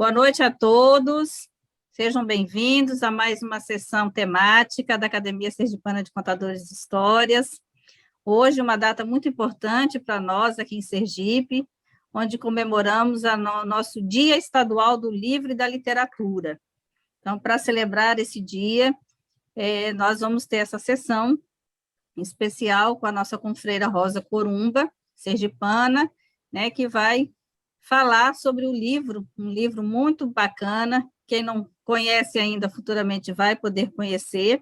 Boa noite a todos, sejam bem-vindos a mais uma sessão temática da Academia Sergipana de Contadores de Histórias. Hoje, uma data muito importante para nós aqui em Sergipe, onde comemoramos o nosso Dia Estadual do Livro e da Literatura. Então, para celebrar esse dia, nós vamos ter essa sessão especial com a nossa confreira Rosa Corumba, sergipana, né, que vai falar sobre o livro, um livro muito bacana, quem não conhece ainda, futuramente vai poder conhecer,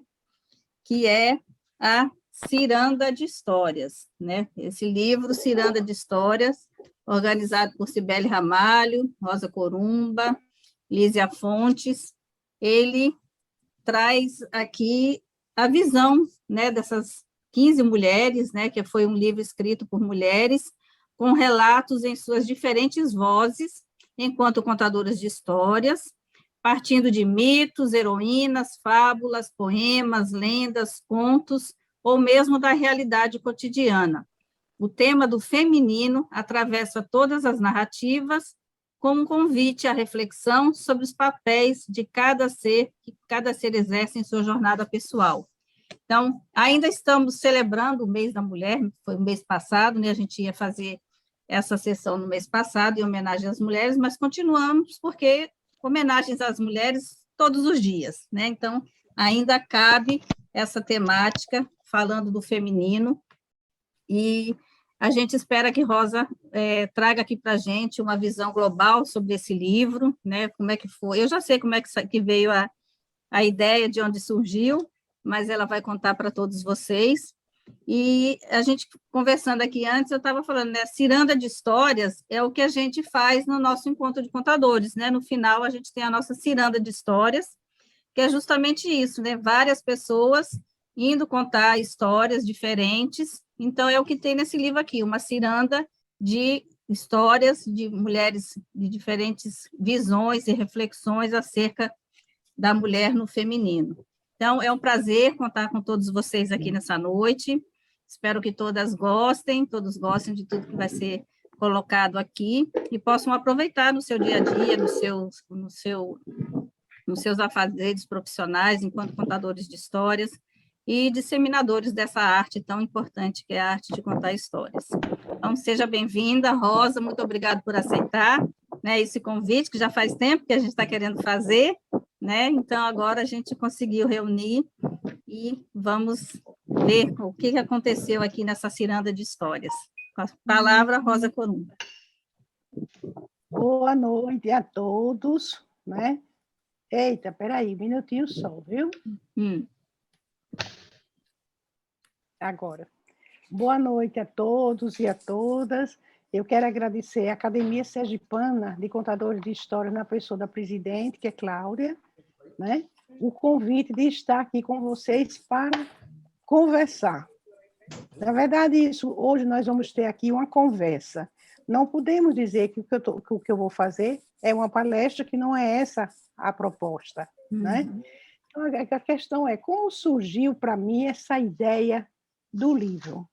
que é a Ciranda de Histórias, né? Esse livro, Ciranda de Histórias, organizado por Cibele Ramalho, Rosa Corumba, Lísia Fontes, ele traz aqui a visão, né, dessas 15 mulheres, né, que foi um livro escrito por mulheres, com relatos em suas diferentes vozes, enquanto contadoras de histórias, partindo de mitos, heroínas, fábulas, poemas, lendas, contos, ou mesmo da realidade cotidiana. O tema do feminino atravessa todas as narrativas, com um convite à reflexão sobre os papéis de cada ser, que cada ser exerce em sua jornada pessoal. Então, ainda estamos celebrando o mês da mulher, foi o mês passado, né? A gente ia fazer essa sessão no mês passado, em homenagem às mulheres, mas continuamos, porque homenagens às mulheres todos os dias, né? Então, ainda cabe essa temática, falando do feminino, e a gente espera que Rosa traga aqui para a gente uma visão global sobre esse livro, né? Como é que foi. Eu já sei como é que veio a ideia, de onde surgiu, mas ela vai contar para todos vocês. E a gente, conversando aqui antes, eu estava falando, né, ciranda de histórias é o que a gente faz no nosso encontro de contadores, né? No final, a gente tem a nossa ciranda de histórias, que é justamente isso, né? Várias pessoas indo contar histórias diferentes. Então, é o que tem nesse livro aqui, uma ciranda de histórias de mulheres de diferentes visões e reflexões acerca da mulher no feminino. Então, é um prazer contar com todos vocês aqui nessa noite. Espero que todos gostem de tudo que vai ser colocado aqui e possam aproveitar no seu dia a dia, nos seus afazeres profissionais, enquanto contadores de histórias e disseminadores dessa arte tão importante que é a arte de contar histórias. Então, seja bem-vinda, Rosa, muito obrigada por aceitar, né, esse convite, que já faz tempo que a gente está querendo fazer, né? Então, agora a gente conseguiu reunir e vamos ver o que aconteceu aqui nessa ciranda de histórias. Com a palavra, Rosa Corumba. Boa noite a todos, né? Eita, peraí, um minutinho só, viu? Agora. Boa noite a todos e a todas. Eu quero agradecer à Academia Sergipana de Contadores de História, na pessoa da presidente, que é Cláudia, né? O convite de estar aqui com vocês para conversar. Na verdade, hoje nós vamos ter aqui uma conversa. Não podemos dizer que o que eu vou fazer é uma palestra, que não é essa a proposta, né? Então, a questão é como surgiu para mim essa ideia do livro.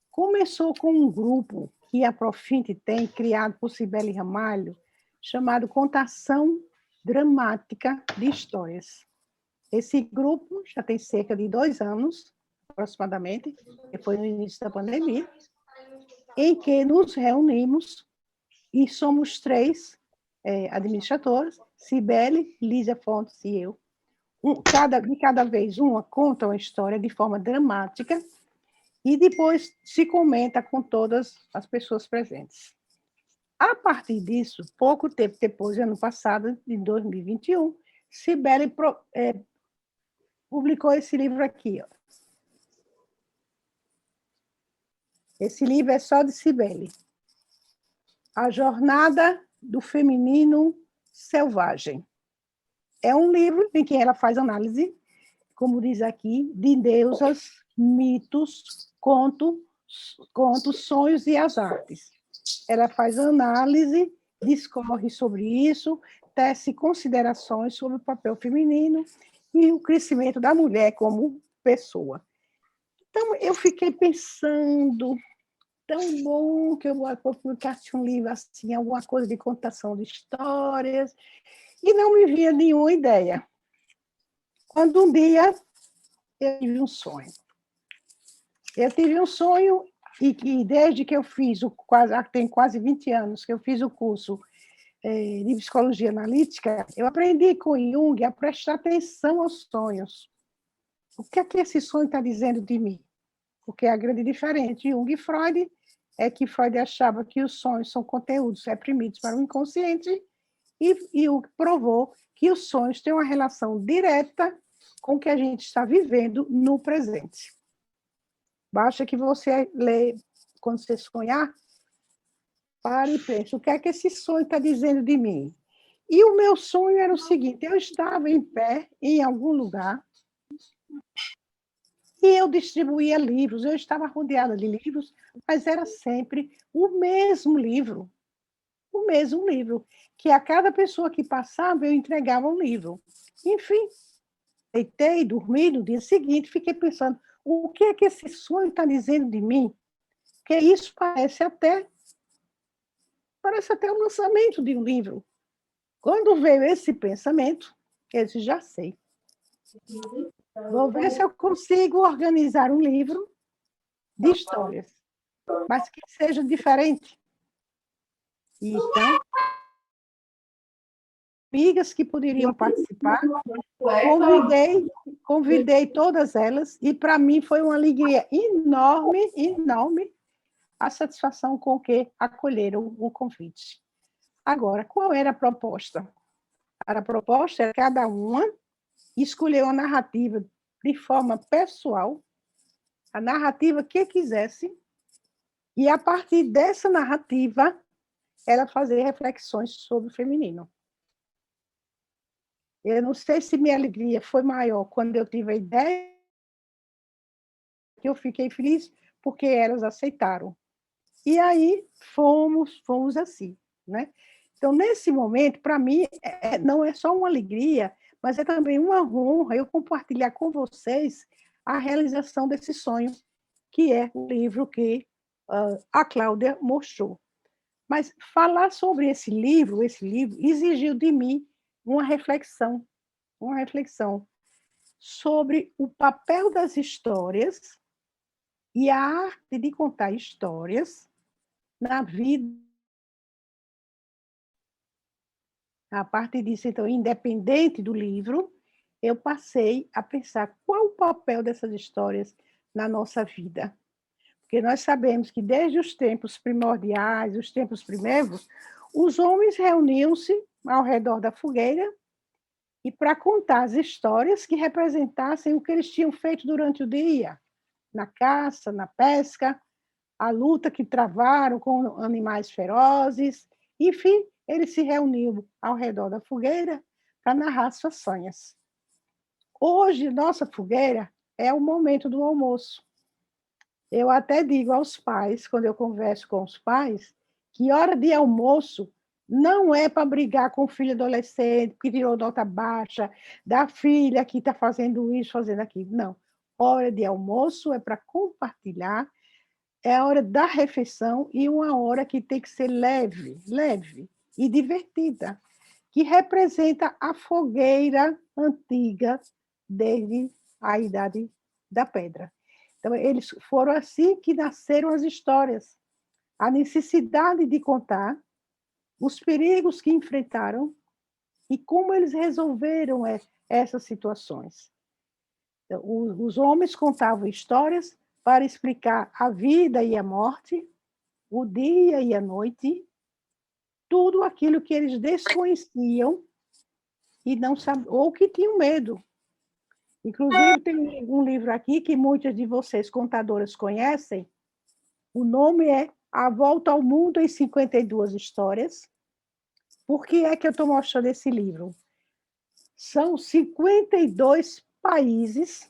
Começou com um grupo que a Profinte tem, criado por Cibele Ramalho, chamado Contação Dramática de Histórias. Esse grupo já tem cerca de 2 anos, aproximadamente, que foi no início da pandemia, em que nos reunimos e somos 3 administradores, Cibele, Lísia Fontes e eu. De cada vez uma conta uma história de forma dramática e depois se comenta com todas as pessoas presentes. A partir disso, pouco tempo depois, ano passado, de 2021, Cibele publicou esse livro aqui. Ó. Esse livro é só de Cibele. A Jornada do Feminino Selvagem. É um livro em que ela faz análise, como diz aqui, de deusas, mitos, contos, sonhos e as artes. Ela faz análise, discorre sobre isso, tece considerações sobre o papel feminino e o crescimento da mulher como pessoa. Então, eu fiquei pensando tão bom que eu publicasse um livro assim, alguma coisa de contação de histórias, e não me vinha nenhuma ideia. Quando um dia eu tive um sonho. Eu tive um sonho e desde que eu fiz, tem quase 20 anos que eu fiz o curso de psicologia analítica, eu aprendi com Jung a prestar atenção aos sonhos. O que é que esse sonho está dizendo de mim? Porque a grande diferença de Jung e Freud é que Freud achava que os sonhos são conteúdos reprimidos para o inconsciente e Jung provou que os sonhos têm uma relação direta com o que a gente está vivendo no presente. Basta que você lê, quando você sonhar, pare e pense, o que é que esse sonho está dizendo de mim? E o meu sonho era o seguinte, eu estava em pé em algum lugar e eu distribuía livros, eu estava rodeada de livros, mas era sempre o mesmo livro, que a cada pessoa que passava eu entregava um livro. Enfim, deitei, dormi, no dia seguinte fiquei pensando, o que é que esse sonho está dizendo de mim? Porque isso parece até o lançamento de um livro. Quando veio esse pensamento, eu disse, já sei. Vou ver se eu consigo organizar um livro de histórias, mas que seja diferente. E então, amigas que poderiam participar, convidei todas elas, e para mim foi uma alegria enorme, enorme, a satisfação com que acolheram o convite. Agora, qual era a proposta? A proposta era cada uma escolher uma narrativa de forma pessoal, a narrativa que quisesse, e a partir dessa narrativa, ela fazer reflexões sobre o feminino. Eu não sei se minha alegria foi maior quando eu tive a ideia, que eu fiquei feliz porque elas aceitaram. E aí fomos assim, né? Então, nesse momento, para mim, não é só uma alegria, mas é também uma honra eu compartilhar com vocês a realização desse sonho, que é o livro que a Cláudia mostrou. Mas falar sobre esse livro exigiu de mim uma reflexão sobre o papel das histórias e a arte de contar histórias na vida. A partir disso, então, independente do livro, eu passei a pensar qual o papel dessas histórias na nossa vida. Porque nós sabemos que desde os tempos primordiais, os tempos primeiros, os homens reuniam-se ao redor da fogueira e para contar as histórias que representassem o que eles tinham feito durante o dia, na caça, na pesca, a luta que travaram com animais ferozes, enfim, eles se reuniam ao redor da fogueira para narrar suas façanhas. Hoje, nossa fogueira é o momento do almoço. Eu até digo aos pais, quando eu converso com os pais, que hora de almoço não é para brigar com o filho adolescente que tirou nota baixa, da filha que está fazendo isso, fazendo aquilo. Não. Hora de almoço é para compartilhar, é a hora da refeição e uma hora que tem que ser leve e divertida, que representa a fogueira antiga desde a Idade da Pedra. Então, eles foram assim que nasceram as histórias. A necessidade de contar os perigos que enfrentaram e como eles resolveram essas situações. Então, os homens contavam histórias para explicar a vida e a morte, o dia e a noite, tudo aquilo que eles desconheciam e não sabiam, ou que tinham medo. Inclusive, tem um livro aqui que muitas de vocês, contadoras, conhecem. O nome é A Volta ao Mundo em 52 Histórias. Por que é que eu estou mostrando esse livro? São 52 países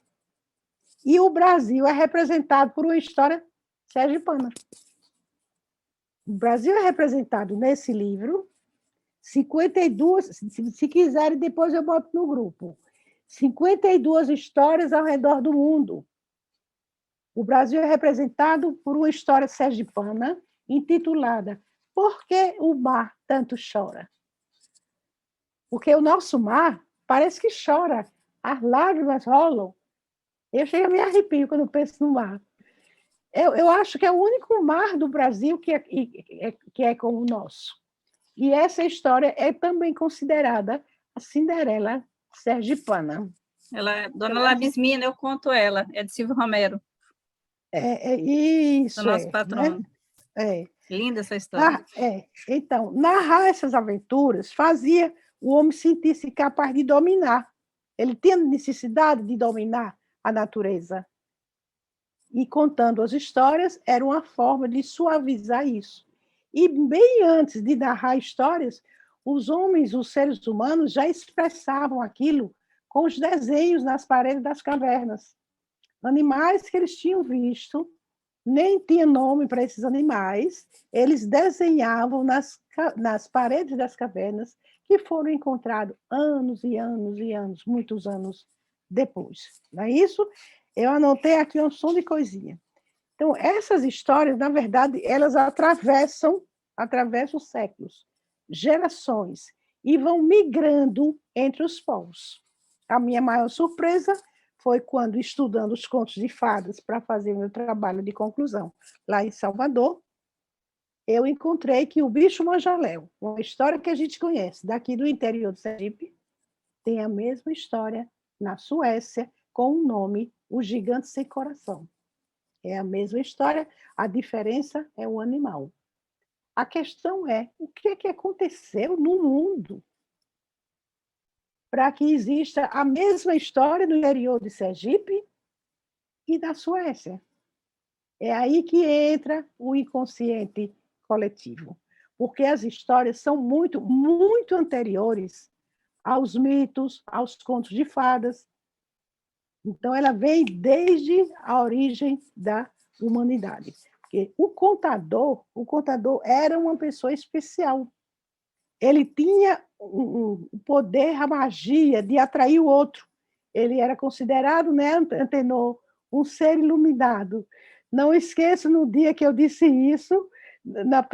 e o Brasil é representado por uma história sergipana. O Brasil é representado nesse livro, 52, se quiserem, depois eu boto no grupo, 52 histórias ao redor do mundo. O Brasil é representado por uma história sergipana intitulada Por que o mar tanto chora? Porque o nosso mar parece que chora, as lágrimas rolam. Eu chego a me arrepio quando penso no mar. Eu acho que é o único mar do Brasil que é como o nosso. E essa história é também considerada a Cinderela sergipana. Ela, Dona Labismina, eu conto ela, é de Silvio Romero, do Isso nosso né? patrono. É. Linda essa história. Então, narrar essas aventuras fazia o homem sentir-se capaz de dominar. Ele tinha necessidade de dominar a natureza. E contando as histórias era uma forma de suavizar isso. E bem antes de narrar histórias, os homens, os seres humanos, já expressavam aquilo com os desenhos nas paredes das cavernas. Animais que eles tinham visto, nem tinha nome para esses animais, eles desenhavam nas paredes das cavernas, que foram encontrados anos e anos e anos, muitos anos depois. Não é isso? Eu anotei aqui um som de coisinha. Então, essas histórias, na verdade, elas atravessam os séculos, gerações, e vão migrando entre os povos. A minha maior surpresa foi quando, estudando os contos de fadas para fazer meu trabalho de conclusão lá em Salvador, eu encontrei que o Bicho Manjaléu, uma história que a gente conhece daqui do interior do Sergipe, tem a mesma história na Suécia, com o nome O Gigante Sem Coração. É a mesma história, a diferença é o animal. A questão é, o que é que aconteceu no mundo para que exista a mesma história no interior de Sergipe e da Suécia? É aí que entra o inconsciente coletivo, porque as histórias são muito, muito anteriores aos mitos, aos contos de fadas. Então, ela vem desde a origem da humanidade. Porque o contador era uma pessoa especial. Ele tinha o poder, a magia de atrair o outro. Ele era considerado, né, Antenor, um ser iluminado. Não esqueço no dia que eu disse isso,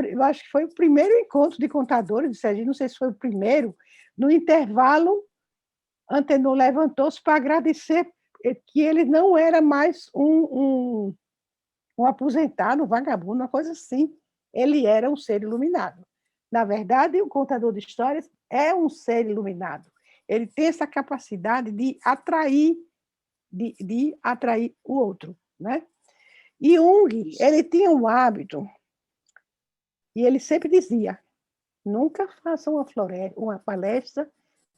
eu acho que foi o primeiro encontro de contadores de Sergipe, não sei se foi o primeiro, no intervalo, Antenor levantou-se para agradecer que ele não era mais um aposentado, um vagabundo, uma coisa assim. Ele era um ser iluminado. Na verdade, o contador de histórias é um ser iluminado. Ele tem essa capacidade de atrair o outro, né? E Jung, ele tinha um hábito, e ele sempre dizia, nunca faça uma palestra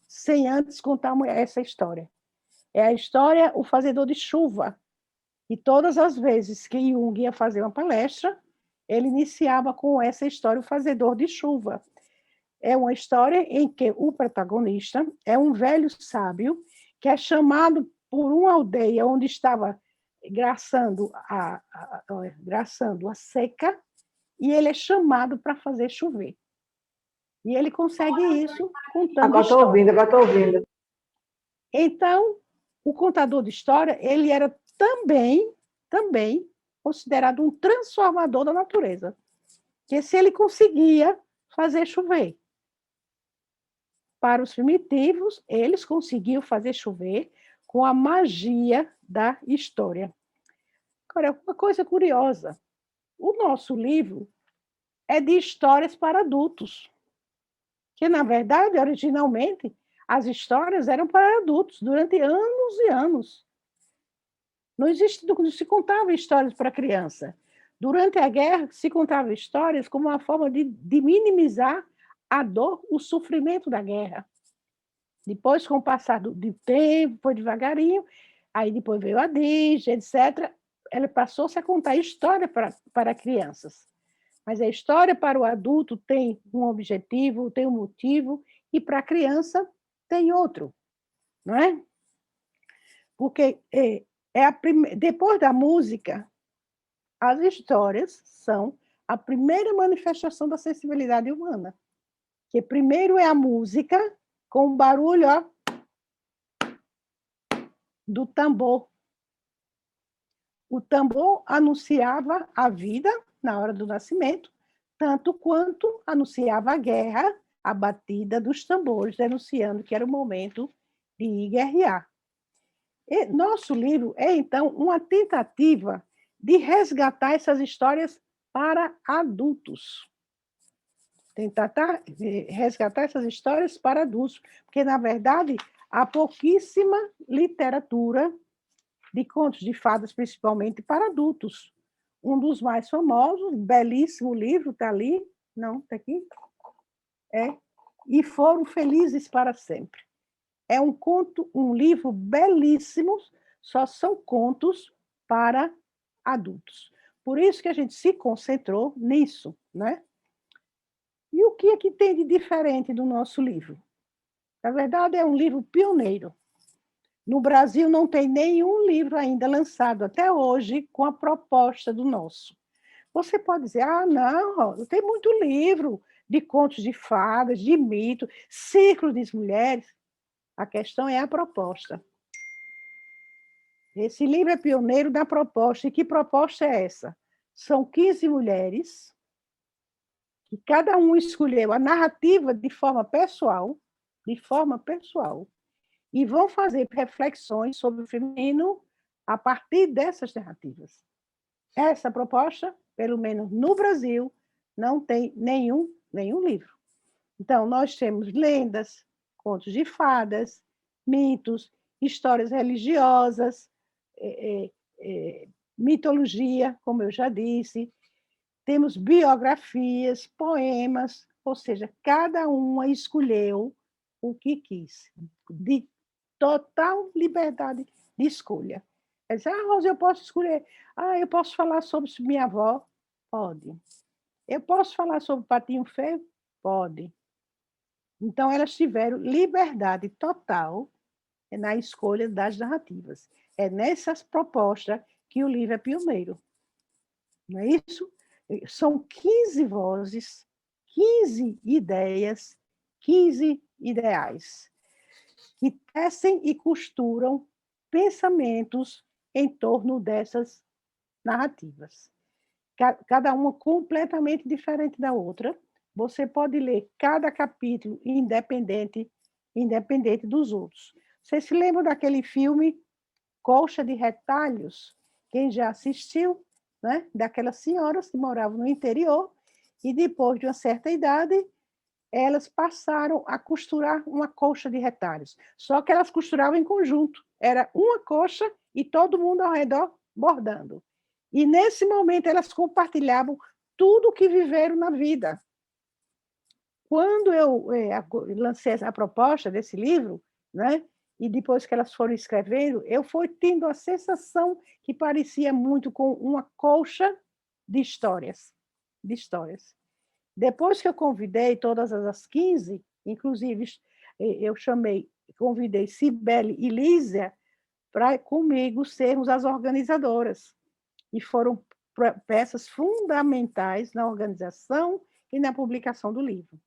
sem antes contar essa história. É a história O Fazedor de Chuva. E todas as vezes que Jung ia fazer uma palestra, ele iniciava com essa história, O Fazedor de Chuva. É uma história em que o protagonista é um velho sábio que é chamado por uma aldeia onde estava graçando a seca, e ele é chamado para fazer chover. E ele consegue isso contando história. Agora estou ouvindo. Então, o contador de história, ele era também considerado um transformador da natureza. Que se ele conseguia fazer chover. Para os primitivos, eles conseguiam fazer chover com a magia da história. Agora, uma coisa curiosa, o nosso livro é de histórias para adultos, que, na verdade, originalmente, as histórias eram para adultos durante anos e anos. Não se contava histórias para criança. Durante a guerra, se contava histórias como uma forma de minimizar a dor, o sofrimento da guerra. Depois, com o passar do tempo, foi devagarinho, aí depois veio a Disney, etc. Ela passou-se a contar história para crianças. Mas a história para o adulto tem um objetivo, tem um motivo, e para a criança tem outro, não é? Porque depois da música, as histórias são a primeira manifestação da sensibilidade humana. Que primeiro é a música, com o barulho, ó, do tambor. O tambor anunciava a vida na hora do nascimento, tanto quanto anunciava a guerra, a batida dos tambores, denunciando que era o momento de guerrear. E nosso livro é, então, uma tentativa de resgatar essas histórias para adultos. Tentar resgatar essas histórias para adultos, porque, na verdade, há pouquíssima literatura de contos de fadas, principalmente para adultos. Um dos mais famosos, belíssimo livro, está ali, não, está aqui, E Foram Felizes para Sempre. É um conto, um livro belíssimo, só são contos para adultos. Por isso que a gente se concentrou nisso, né? E o que é que tem de diferente do nosso livro? Na verdade, é um livro pioneiro. No Brasil, não tem nenhum livro ainda lançado até hoje com a proposta do nosso. Você pode dizer, não, tem muito livro de contos de fadas, de mito, ciclo de mulheres. A questão é a proposta. Esse livro é pioneiro da proposta. E que proposta é essa? São 15 mulheres, que cada um escolheu a narrativa de forma pessoal, e vão fazer reflexões sobre o feminino a partir dessas narrativas. Essa proposta, pelo menos no Brasil, não tem nenhum livro. Então, nós temos lendas, contos de fadas, mitos, histórias religiosas, mitologia, como eu já disse, temos biografias, poemas, ou seja, cada uma escolheu o que quis, de total liberdade de escolha. Ela diz, Rosa, eu posso escolher. Eu posso falar sobre minha avó? Pode. Eu posso falar sobre o Patinho Feio? Pode. Então, elas tiveram liberdade total na escolha das narrativas. É nessas propostas que o livro é pioneiro. Não é isso? São 15 vozes, 15 ideias, 15 ideais, que tecem e costuram pensamentos em torno dessas narrativas. Cada uma completamente diferente da outra. Você pode ler cada capítulo independente dos outros. Você se lembra daquele filme Colcha de Retalhos? Quem já assistiu, né? Daquelas senhoras que moravam no interior e depois de uma certa idade, elas passaram a costurar uma colcha de retalhos. Só que elas costuravam em conjunto. Era uma colcha e todo mundo ao redor bordando. E, nesse momento, elas compartilhavam tudo o que viveram na vida. Quando eu lancei a proposta desse livro, né, e depois que elas foram escrevendo, eu fui tendo a sensação que parecia muito com uma colcha de histórias. Depois que eu convidei todas as 15, inclusive eu convidei Cibele e Lísia para comigo sermos as organizadoras. E foram peças fundamentais na organização e na publicação do livro.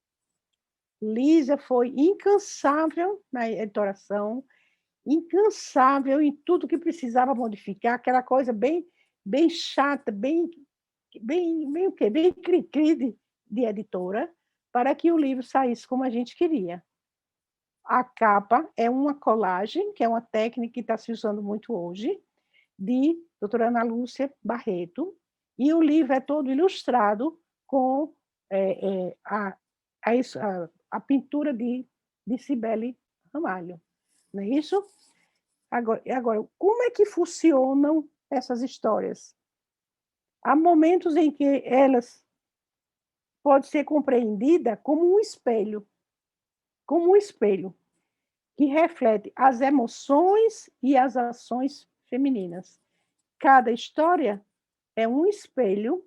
Lísia foi incansável na editoração, incansável em tudo que precisava modificar, aquela coisa bem chata, bem cri-cri de editora, para que o livro saísse como a gente queria. A capa é uma colagem, que é uma técnica que está se usando muito hoje, de doutora Ana Lúcia Barreto, e o livro é todo ilustrado com a pintura de Cibele Ramalho. Não é isso? Agora, como é que funcionam essas histórias? Há momentos em que elas podem ser compreendidas como um espelho, que reflete as emoções e as ações femininas. Cada história é um espelho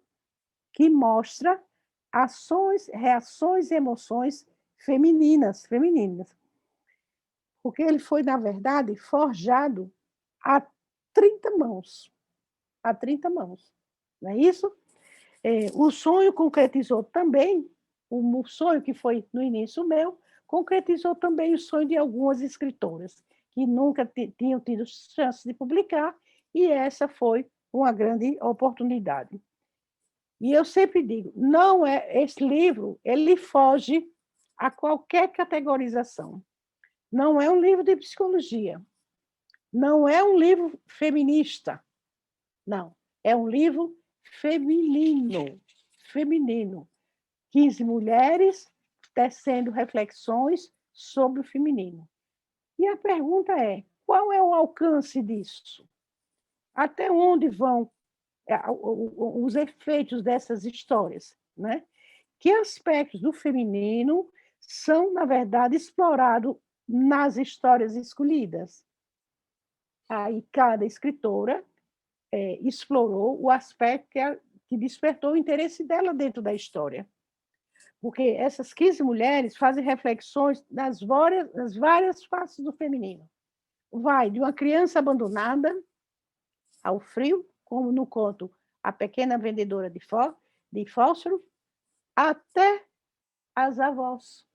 que mostra ações, reações e emoções femininas. Porque ele foi, na verdade, forjado a 30 mãos. Não é isso? O sonho concretizou também, o sonho que foi no início meu, concretizou também o sonho de algumas escritoras que nunca tinham tido chance de publicar, e essa foi uma grande oportunidade. E eu sempre digo, não é esse livro, ele foge a qualquer categorização. Não é um livro de psicologia, não é um livro feminista, não, é um livro feminino, feminino. 15 mulheres tecendo reflexões sobre o feminino. E a pergunta é, qual é o alcance disso? Até onde vão os efeitos dessas histórias, né? Que aspectos do feminino são, na verdade, explorados nas histórias escolhidas? Aí cada escritora explorou o aspecto que despertou o interesse dela dentro da história. Porque essas 15 mulheres fazem reflexões nas várias faces do feminino. Vai de uma criança abandonada ao frio, como no conto A Pequena Vendedora de Fósforo, até as avós.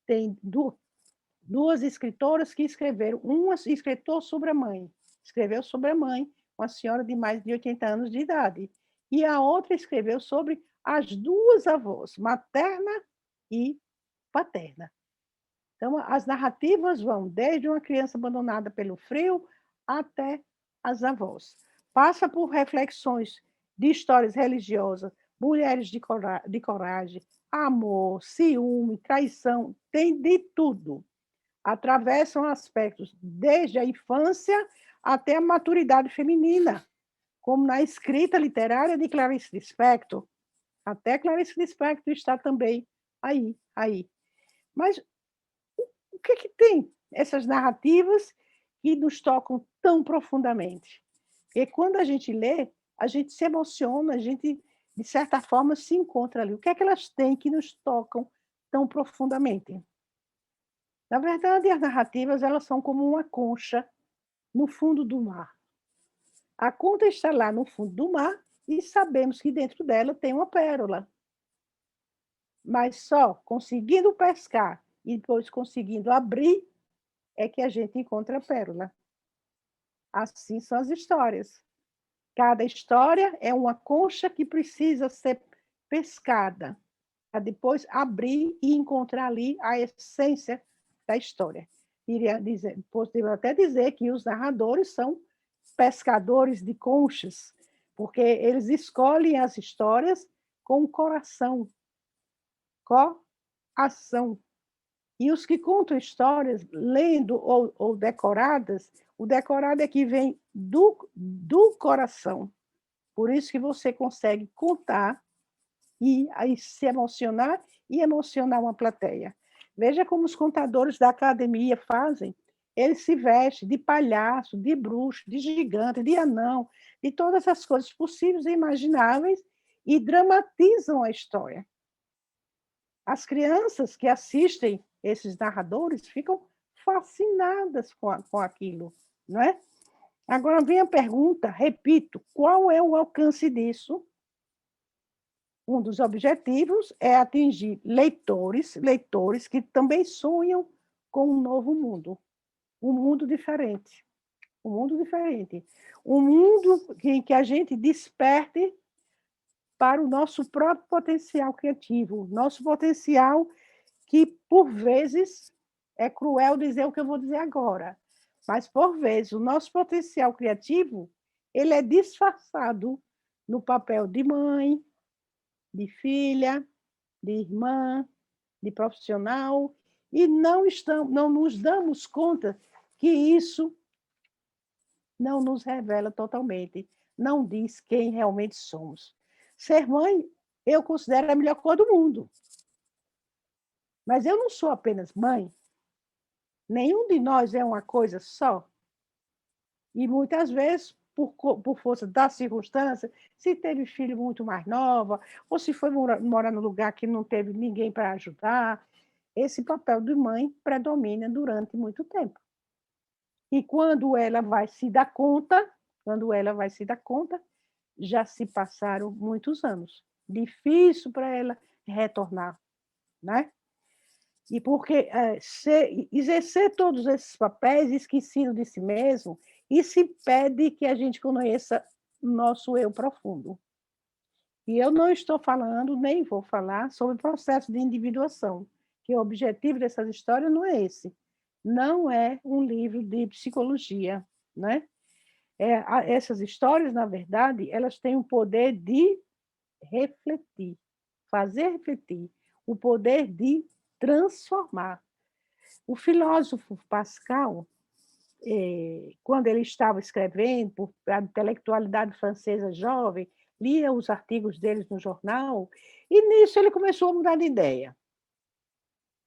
Tem duas escritoras que escreveram. Uma escritor sobre a mãe, escreveu sobre a mãe, uma senhora de mais de 80 anos de idade. E a outra escreveu sobre as duas avós, materna e paterna. Então, as narrativas vão desde uma criança abandonada pelo frio até as avós. Passa por reflexões de histórias religiosas, mulheres de coragem, amor, ciúme, traição, tem de tudo. Atravessam aspectos desde a infância até a maturidade feminina, como na escrita literária de Clarice Lispector. Até Clarice Lispector está também aí. Mas o que tem essas narrativas que nos tocam tão profundamente? Porque quando a gente lê, a gente se emociona, a gente, de certa forma, se encontra ali. O que é que elas têm que nos tocam tão profundamente? Na verdade, as narrativas elas são como uma concha no fundo do mar. A concha está lá no fundo do mar e sabemos que dentro dela tem uma pérola. Mas só conseguindo pescar e depois conseguindo abrir é que a gente encontra a pérola. Assim são as histórias. Cada história é uma concha que precisa ser pescada, para depois abrir e encontrar ali a essência da história. Poderia até dizer que os narradores são pescadores de conchas, porque eles escolhem as histórias com o coração, coração. E os que contam histórias, lendo ou decoradas, o decorado é que vem do coração. Por isso que você consegue contar e aí se emocionar e emocionar uma plateia. Veja como os contadores da academia fazem. Eles se vestem de palhaço, de bruxo, de gigante, de anão, de todas as coisas possíveis e imagináveis e dramatizam a história. As crianças que assistem esses narradores ficam fascinadas com aquilo, não é? Agora vem a pergunta, repito, qual é o alcance disso? Um dos objetivos é atingir leitores que também sonham com um novo mundo, um mundo diferente, um mundo em que a gente desperte para o nosso próprio potencial criativo, nosso potencial que, por vezes, é cruel dizer o que eu vou dizer agora, mas, por vezes, o nosso potencial criativo ele é disfarçado no papel de mãe, de filha, de irmã, de profissional, e não nos damos conta que isso não nos revela totalmente, não diz quem realmente somos. Ser mãe, eu considero a melhor coisa do mundo. Mas eu não sou apenas mãe. Nenhum de nós é uma coisa só. E muitas vezes, por força da circunstância, se teve filho muito mais nova, ou se foi morar num lugar que não teve ninguém para ajudar, esse papel de mãe predomina durante muito tempo. E quando ela vai se dar conta, já se passaram muitos anos. Difícil para ela retornar, né? E porque exercer todos esses papéis esquecido de si mesmo, isso impede que a gente conheça no nosso eu profundo. E eu não estou falando, nem vou falar, sobre o processo de individuação, que o objetivo dessas histórias não é esse. Não é um livro de psicologia, né? Essas histórias, na verdade, elas têm o poder de refletir, fazer refletir, o poder de transformar. O filósofo Pascal, quando ele estava escrevendo, por a intelectualidade francesa jovem, lia os artigos deles no jornal, e nisso ele começou a mudar de ideia.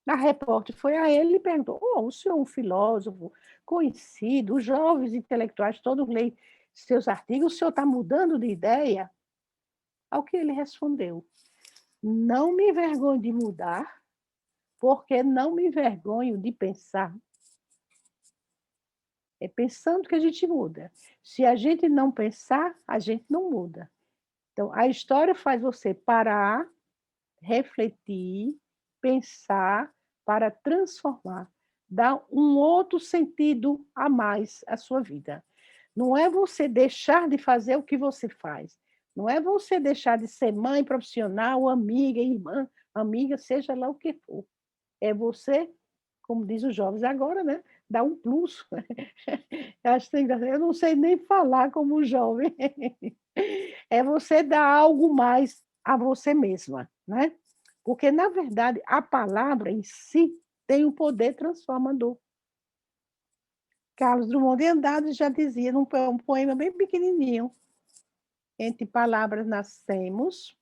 A repórter foi a ele e perguntou: o senhor é um filósofo conhecido, os jovens intelectuais todos leem seus artigos, o senhor está mudando de ideia? Ao que ele respondeu: não me envergonho de mudar, porque não me envergonho de pensar. É pensando que a gente muda. Se a gente não pensar, a gente não muda. Então, a história faz você parar, refletir, pensar para transformar, dar um outro sentido a mais à sua vida. Não é você deixar de fazer o que você faz. Não é você deixar de ser mãe profissional, amiga, irmã, amiga, seja lá o que for. É você, como diz os jovens agora, né? Dar um plus. Eu não sei nem falar como jovem. É você dar algo mais a você mesma, né? Porque, na verdade, a palavra em si tem um poder transformador. Carlos Drummond de Andrade já dizia num poema bem pequenininho: entre palavras nascemos,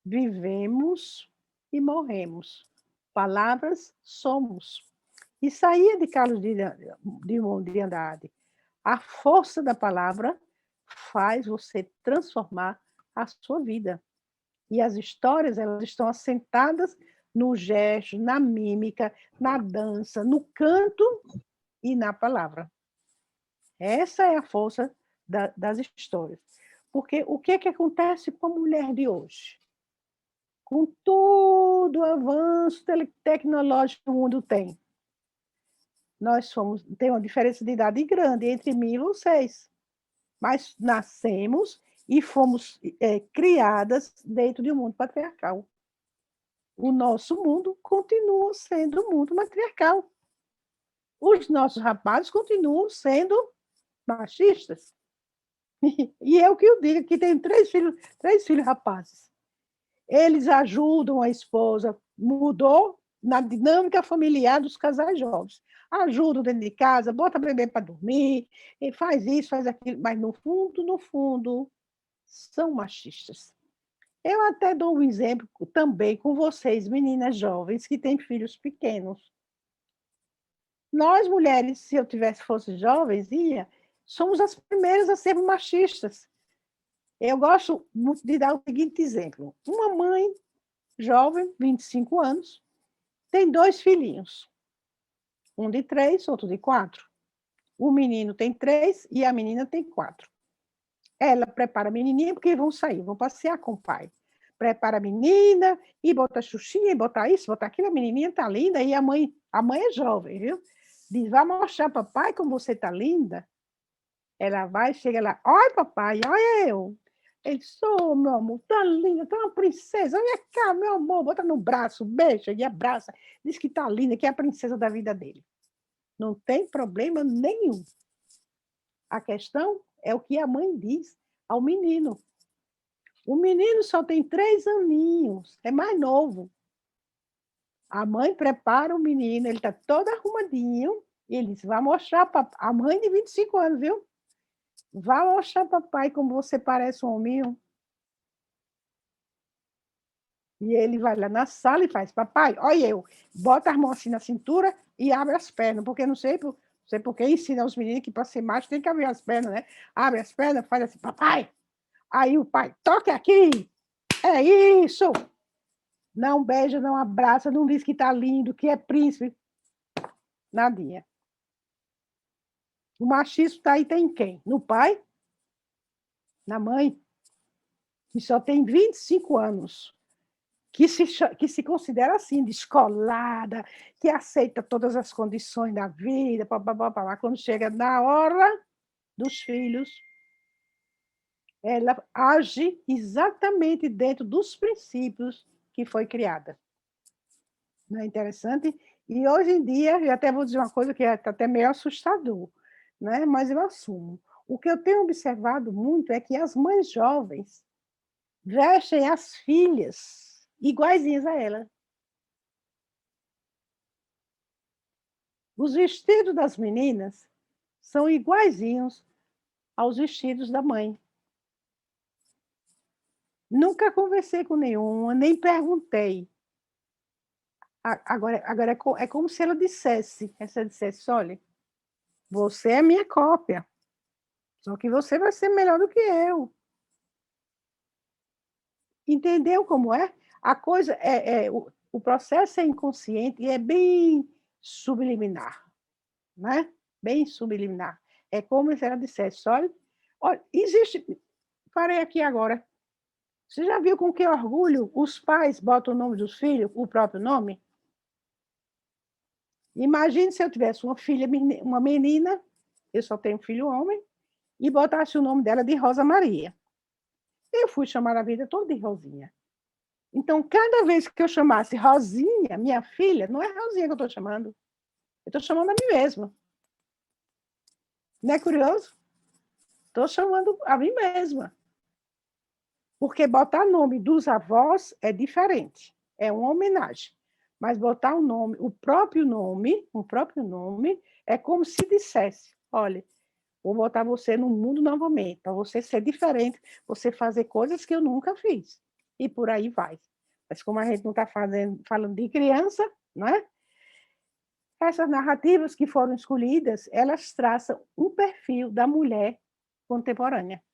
vivemos e morremos. Palavras somos. E saía de Carlos Drummond de Andrade. A força da palavra faz você transformar a sua vida. E as histórias, elas estão assentadas no gesto, na mímica, na dança, no canto e na palavra. Essa é a força das histórias. Porque o que acontece com a mulher de hoje? Com todo o avanço tecnológico que o mundo tem, tem uma diferença de idade grande entre mim e vocês. Mas nascemos e fomos criadas dentro de um mundo patriarcal. O nosso mundo continua sendo um mundo matriarcal. Os nossos rapazes continuam sendo machistas. E eu que eu digo que tem três filhos rapazes. Eles ajudam a esposa, mudou na dinâmica familiar dos casais jovens. Ajudam dentro de casa, bota o bebê para dormir, e faz isso, faz aquilo, mas no fundo, são machistas. Eu até dou um exemplo também com vocês, meninas jovens, que têm filhos pequenos. Nós, mulheres, se eu fosse jovens, somos as primeiras a sermos machistas. Eu gosto muito de dar o seguinte exemplo. Uma mãe jovem, 25 anos, tem 2 filhinhos. Um de 3, outro de 4. O menino tem 3 e a menina tem 4. Ela prepara a menininha porque vão sair, vão passear com o pai. Prepara a menina e bota a xuxinha, e bota isso, bota aquilo. A menininha tá linda e a mãe é jovem, viu? Diz, vai mostrar papai como você tá linda. Ela vai, chega lá, olha papai, olha eu. Ele sou, meu amor, tá linda, tá uma princesa. Olha cá, meu amor, bota no braço, beija e abraça. Diz que tá linda, que é a princesa da vida dele. Não tem problema nenhum. A questão é o que a mãe diz ao menino. O menino só tem 3 aninhos, é mais novo. A mãe prepara o menino, ele está todo arrumadinho, e ele diz, vai mostrar para a mãe de 25 anos, viu? Vai mostrar papai como você parece um hominho. E ele vai lá na sala e faz, papai, olha eu, bota as mãos assim na cintura e abre as pernas, porque não sei por que ensina os meninos que para ser macho tem que abrir as pernas, né? Abre as pernas, faz assim, papai. Aí o pai, toque aqui, é isso. Não beija, não abraça, não diz que está lindo, que é príncipe. Nadinha. O machismo está aí, tem quem? No pai? Na mãe? Que só tem 25 anos. Que se considera assim, descolada, que aceita todas as condições da vida, quando chega na hora dos filhos, ela age exatamente dentro dos princípios que foi criada. Não é interessante? E hoje em dia, eu até vou dizer uma coisa que é até meio assustador, né? Mas eu assumo. O que eu tenho observado muito é que as mães jovens vestem as filhas iguaizinhas a ela. Os vestidos das meninas são iguaizinhos aos vestidos da mãe. Nunca conversei com nenhuma, nem perguntei. Agora é como se ela dissesse, olha, você é minha cópia, só que você vai ser melhor do que eu. Entendeu como é? A coisa o processo é inconsciente e é bem subliminar, né? Bem subliminar. É como se ela dissesse, olha, existe... Parei aqui agora. Você já viu com que orgulho os pais botam o nome dos filhos, o próprio nome? Imagine se eu tivesse uma filha, uma menina, eu só tenho filho homem, e botasse o nome dela de Rosa Maria. Eu fui chamar a vida toda de Rosinha. Então, cada vez que eu chamasse Rosinha, minha filha, não é Rosinha que eu estou chamando. Eu estou chamando a mim mesma. Não é curioso? Estou chamando a mim mesma. Porque botar nome dos avós é diferente. É uma homenagem. Mas botar o nome, o próprio nome, é como se dissesse, olha, vou botar você no mundo novamente, para você ser diferente, você fazer coisas que eu nunca fiz. E por aí vai. Mas como a gente não está falando de criança, não é? Essas narrativas que foram escolhidas, elas traçam um perfil da mulher contemporânea,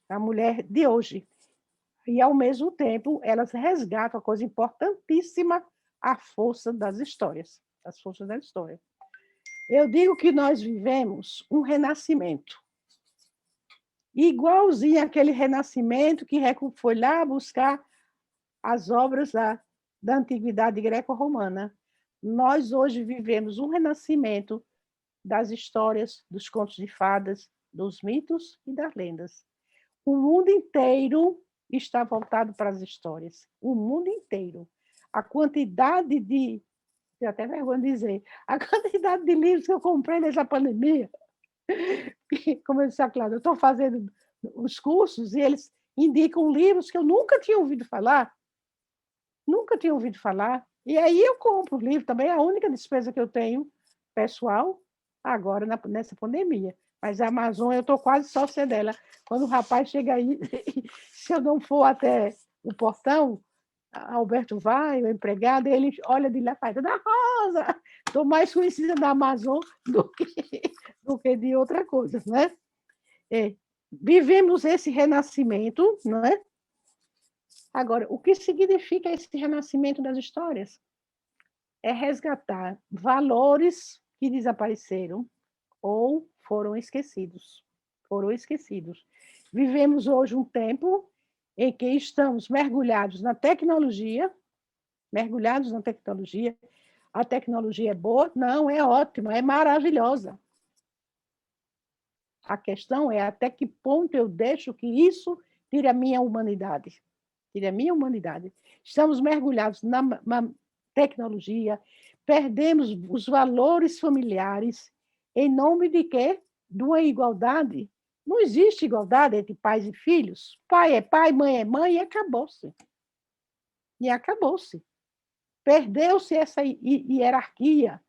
da mulher de hoje. E, ao mesmo tempo, elas resgatam a coisa importantíssima, a força das histórias, as forças da história. Eu digo que nós vivemos um renascimento, igualzinho àquele renascimento que foi lá buscar as obras da antiguidade greco-romana. Nós hoje vivemos um renascimento das histórias, dos contos de fadas, dos mitos e das lendas. O mundo inteiro está voltado para as histórias. O mundo inteiro. A quantidade de... Tenho até vergonha de dizer. A quantidade de livros que eu comprei nessa pandemia. Como eu disse a Cláudia, eu estou fazendo os cursos e eles indicam livros que eu nunca tinha ouvido falar. Nunca tinha ouvido falar. E aí eu compro o livro também, é a única despesa que eu tenho pessoal agora nessa pandemia. Mas a Amazon, eu estou quase sócia dela. Quando o rapaz chega aí, se eu não for até o portão, Alberto vai, o empregado, ele olha de lá e faz, Dona Rosa, estou mais conhecida da Amazon do que de outra coisa, né? Vivemos esse renascimento, não é? Agora, o que significa esse renascimento das histórias? É resgatar valores que desapareceram ou foram esquecidos. Foram esquecidos. Vivemos hoje um tempo em que estamos mergulhados na tecnologia, mergulhados na tecnologia. A tecnologia é boa? Não, é ótima, é maravilhosa. A questão é até que ponto eu deixo que isso tire a minha humanidade. Tire a minha humanidade. Estamos mergulhados na tecnologia, perdemos os valores familiares em nome de quê? De uma igualdade. Não existe igualdade entre pais e filhos. Pai é pai, mãe é mãe, e acabou-se. E acabou-se. Perdeu-se essa hierarquia.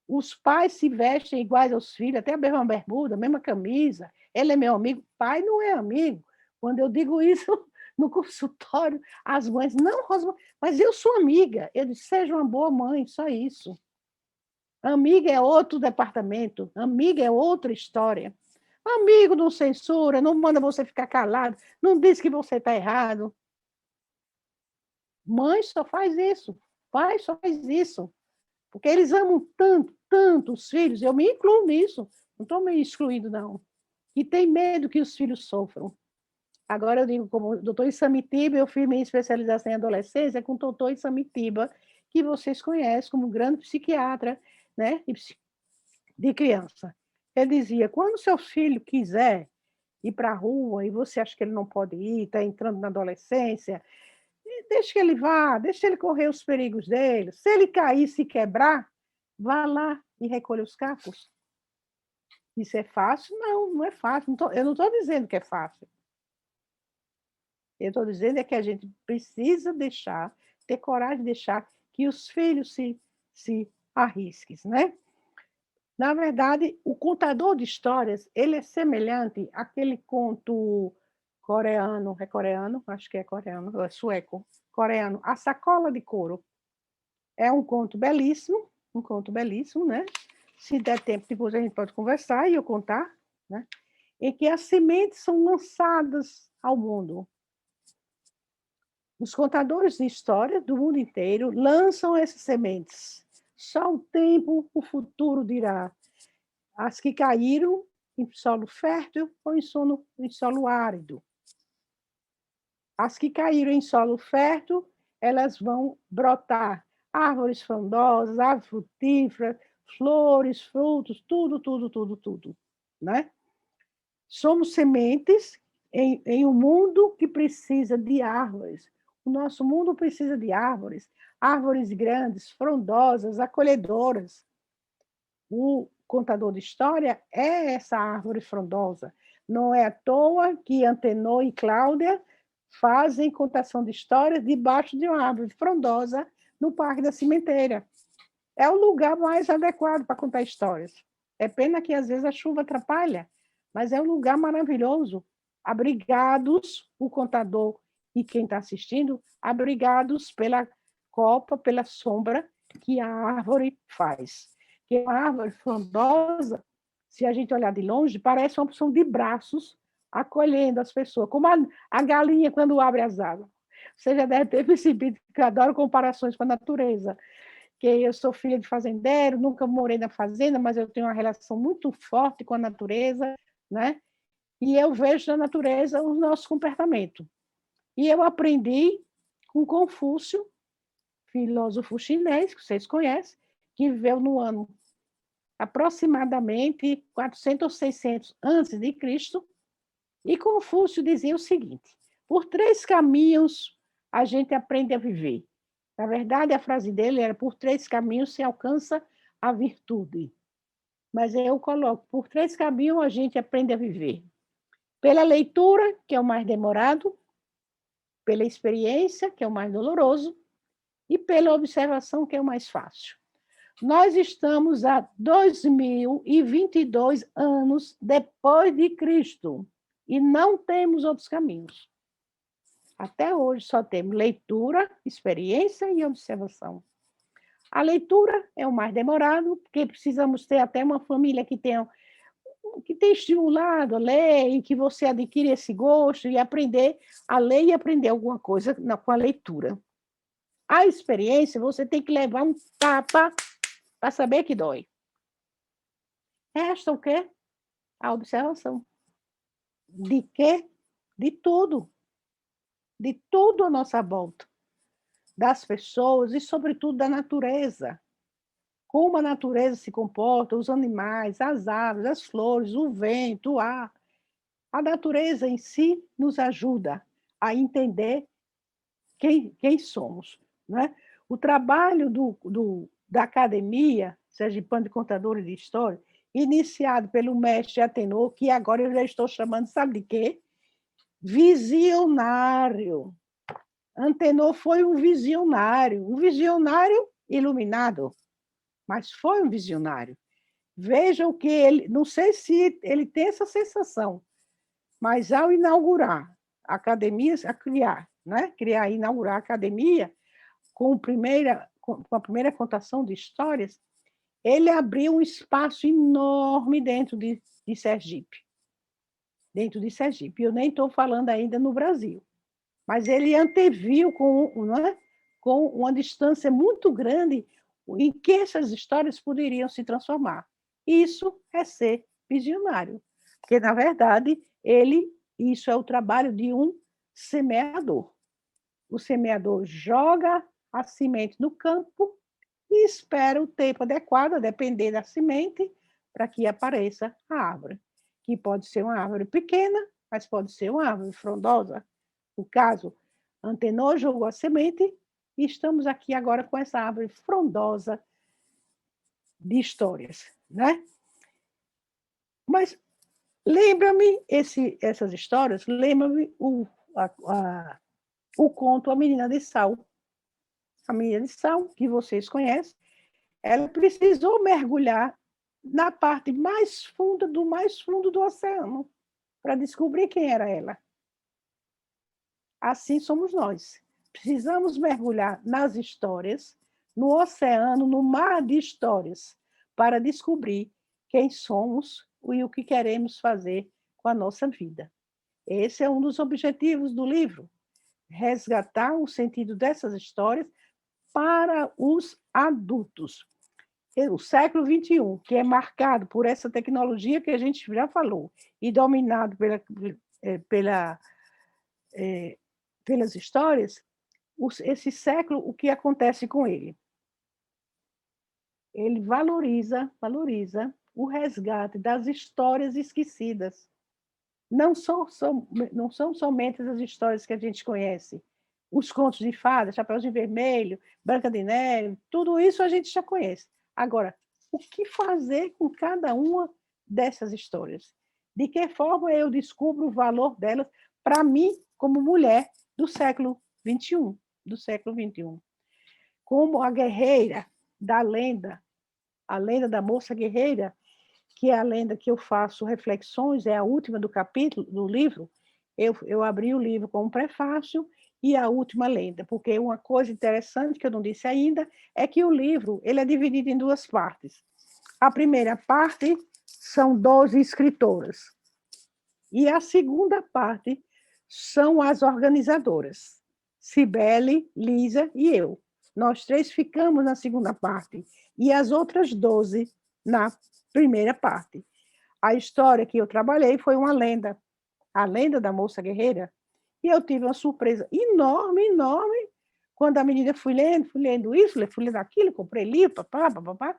Os pais se vestem iguais aos filhos, até a mesma bermuda, a mesma camisa. Ele é meu amigo. Pai não é amigo. Quando eu digo isso no consultório, as mães, não, Rosa, mas eu sou amiga. Eu disse, seja uma boa mãe, só isso. Amiga é outro departamento, amiga é outra história. Amigo não censura, não manda você ficar calado, não diz que você está errado. Mãe só faz isso, pai só faz isso. Porque eles amam tanto, tanto os filhos, eu me incluo nisso, não estou me excluindo, não. E tem medo que os filhos sofram. Agora eu digo, como o doutor Isamitiba, eu fiz minha especialização em adolescência com o doutor Isamitiba, que vocês conhecem como grande psiquiatra, né, de criança. Ele dizia, quando seu filho quiser ir para a rua e você acha que ele não pode ir, está entrando na adolescência, deixa que ele vá, deixa ele correr os perigos dele. Se ele cair, se quebrar, vá lá e recolha os cacos. Isso é fácil? Não, não é fácil. Eu não estou dizendo que é fácil. Eu estou dizendo é que a gente precisa deixar, ter coragem de deixar que os filhos se arrisquem, né? Na verdade, o contador de histórias, ele é semelhante àquele conto coreano, é coreano? Acho que é coreano, é sueco, coreano, A Sacola de Couro. É um conto belíssimo, né? Se der tempo, depois a gente pode conversar e eu contar, né? Em que as sementes são lançadas ao mundo. Os contadores de história do mundo inteiro lançam essas sementes. Só o tempo, o futuro dirá. As que caíram em solo fértil ou em solo árido. As que caíram em solo fértil, elas vão brotar árvores frondosas, árvores frutíferas, flores, frutos, tudo, né? Somos sementes em um mundo que precisa de árvores. O nosso mundo precisa de árvores, árvores grandes, frondosas, acolhedoras. O contador de história é essa árvore frondosa. Não é à toa que Antenor e Cláudia fazem contação de histórias debaixo de uma árvore frondosa no Parque da Cimenteira. É o lugar mais adequado para contar histórias. É pena que às vezes a chuva atrapalha, mas é um lugar maravilhoso. Abrigados, o contador e quem está assistindo, abrigados pela copa, pela sombra que a árvore faz. Que a árvore frondosa, se a gente olhar de longe, parece uma opção de braços acolhendo as pessoas, como a galinha quando abre as asas. Você já deve ter percebido que eu adoro comparações com a natureza, que eu sou filha de fazendeiro, nunca morei na fazenda, mas eu tenho uma relação muito forte com a natureza, né? E eu vejo na natureza o nosso comportamento. E eu aprendi com Confúcio, filósofo chinês, que vocês conhecem, que viveu no ano aproximadamente 400 ou 600 antes de Cristo, e Confúcio dizia o seguinte: por 3 caminhos a gente aprende a viver. Na verdade, a frase dele era: por 3 caminhos se alcança a virtude. Mas eu coloco: por 3 caminhos a gente aprende a viver. Pela leitura, que é o mais demorado, pela experiência, que é o mais doloroso, e pela observação, que é o mais fácil. Nós estamos a 2022 anos depois de Cristo e não temos outros caminhos. Até hoje só temos leitura, experiência e observação. A leitura é o mais demorado, porque precisamos ter até uma família que tenha estimulado a ler e que você adquire esse gosto e aprender a ler e aprender alguma coisa com a leitura. A experiência, você tem que levar um tapa para saber que dói. Resta o quê? A observação. De quê? De tudo. De tudo à nossa volta. Das pessoas e, sobretudo, da natureza. Como a natureza se comporta, os animais, as árvores, as flores, o vento, o ar. A natureza em si nos ajuda a entender quem somos, né? O trabalho da Academia Sergipana de Contadores de História, iniciado pelo mestre Atenor, que agora eu já estou chamando, sabe de quê? Visionário. Antenor foi um visionário iluminado, mas foi um visionário. Vejam que ele, não sei se ele tem essa sensação, mas ao inaugurar a academia, inaugurar a academia com a primeira contação de histórias, ele abriu um espaço enorme dentro de Sergipe. Dentro de Sergipe. Eu nem estou falando ainda no Brasil. Mas ele anteviu com uma distância muito grande em que essas histórias poderiam se transformar. Isso é ser visionário. Porque, na verdade, isso é o trabalho de um semeador. O semeador joga a semente no campo e espera o tempo adequado, a depender da semente, para que apareça a árvore. que pode ser uma árvore pequena, mas pode ser uma árvore frondosa. O caso antenou, jogou a semente, e estamos aqui agora com essa árvore frondosa de histórias, né? Mas lembra-me essas histórias, lembra-me o conto A Menina de Sal. A Menina de Sal, que vocês conhecem, ela precisou mergulhar na parte mais funda do oceano para descobrir quem era ela. Assim somos nós. Precisamos mergulhar nas histórias, no oceano, no mar de histórias, para descobrir quem somos e o que queremos fazer com a nossa vida. Esse é um dos objetivos do livro, resgatar o sentido dessas histórias para os adultos. O século XXI, que é marcado por essa tecnologia que a gente já falou, e dominado pelas histórias, esse século, o que acontece com ele? Ele valoriza o resgate das histórias esquecidas. Não são somente as histórias que a gente conhece. Os contos de fadas, Chapeuzinho Vermelho, Branca de Neve, tudo isso a gente já conhece. Agora, o que fazer com cada uma dessas histórias? De que forma eu descubro o valor delas para mim, como mulher do século XXI, Como a guerreira da lenda, a lenda da moça guerreira, que é a lenda que eu faço reflexões, é a última do capítulo, do livro. Eu abri o livro com um prefácio e a última lenda, porque uma coisa interessante que eu não disse ainda é que o livro ele é dividido em duas partes. A primeira parte são 12 escritoras, e a segunda parte são as organizadoras, Cibele, Lisa e eu. Nós três ficamos na segunda parte, e as outras 12 na primeira parte. A história que eu trabalhei foi uma lenda, a lenda da moça guerreira, e eu tive uma surpresa enorme, enorme, quando a menina fui lendo isso, fui lendo aquilo, comprei livro, papá.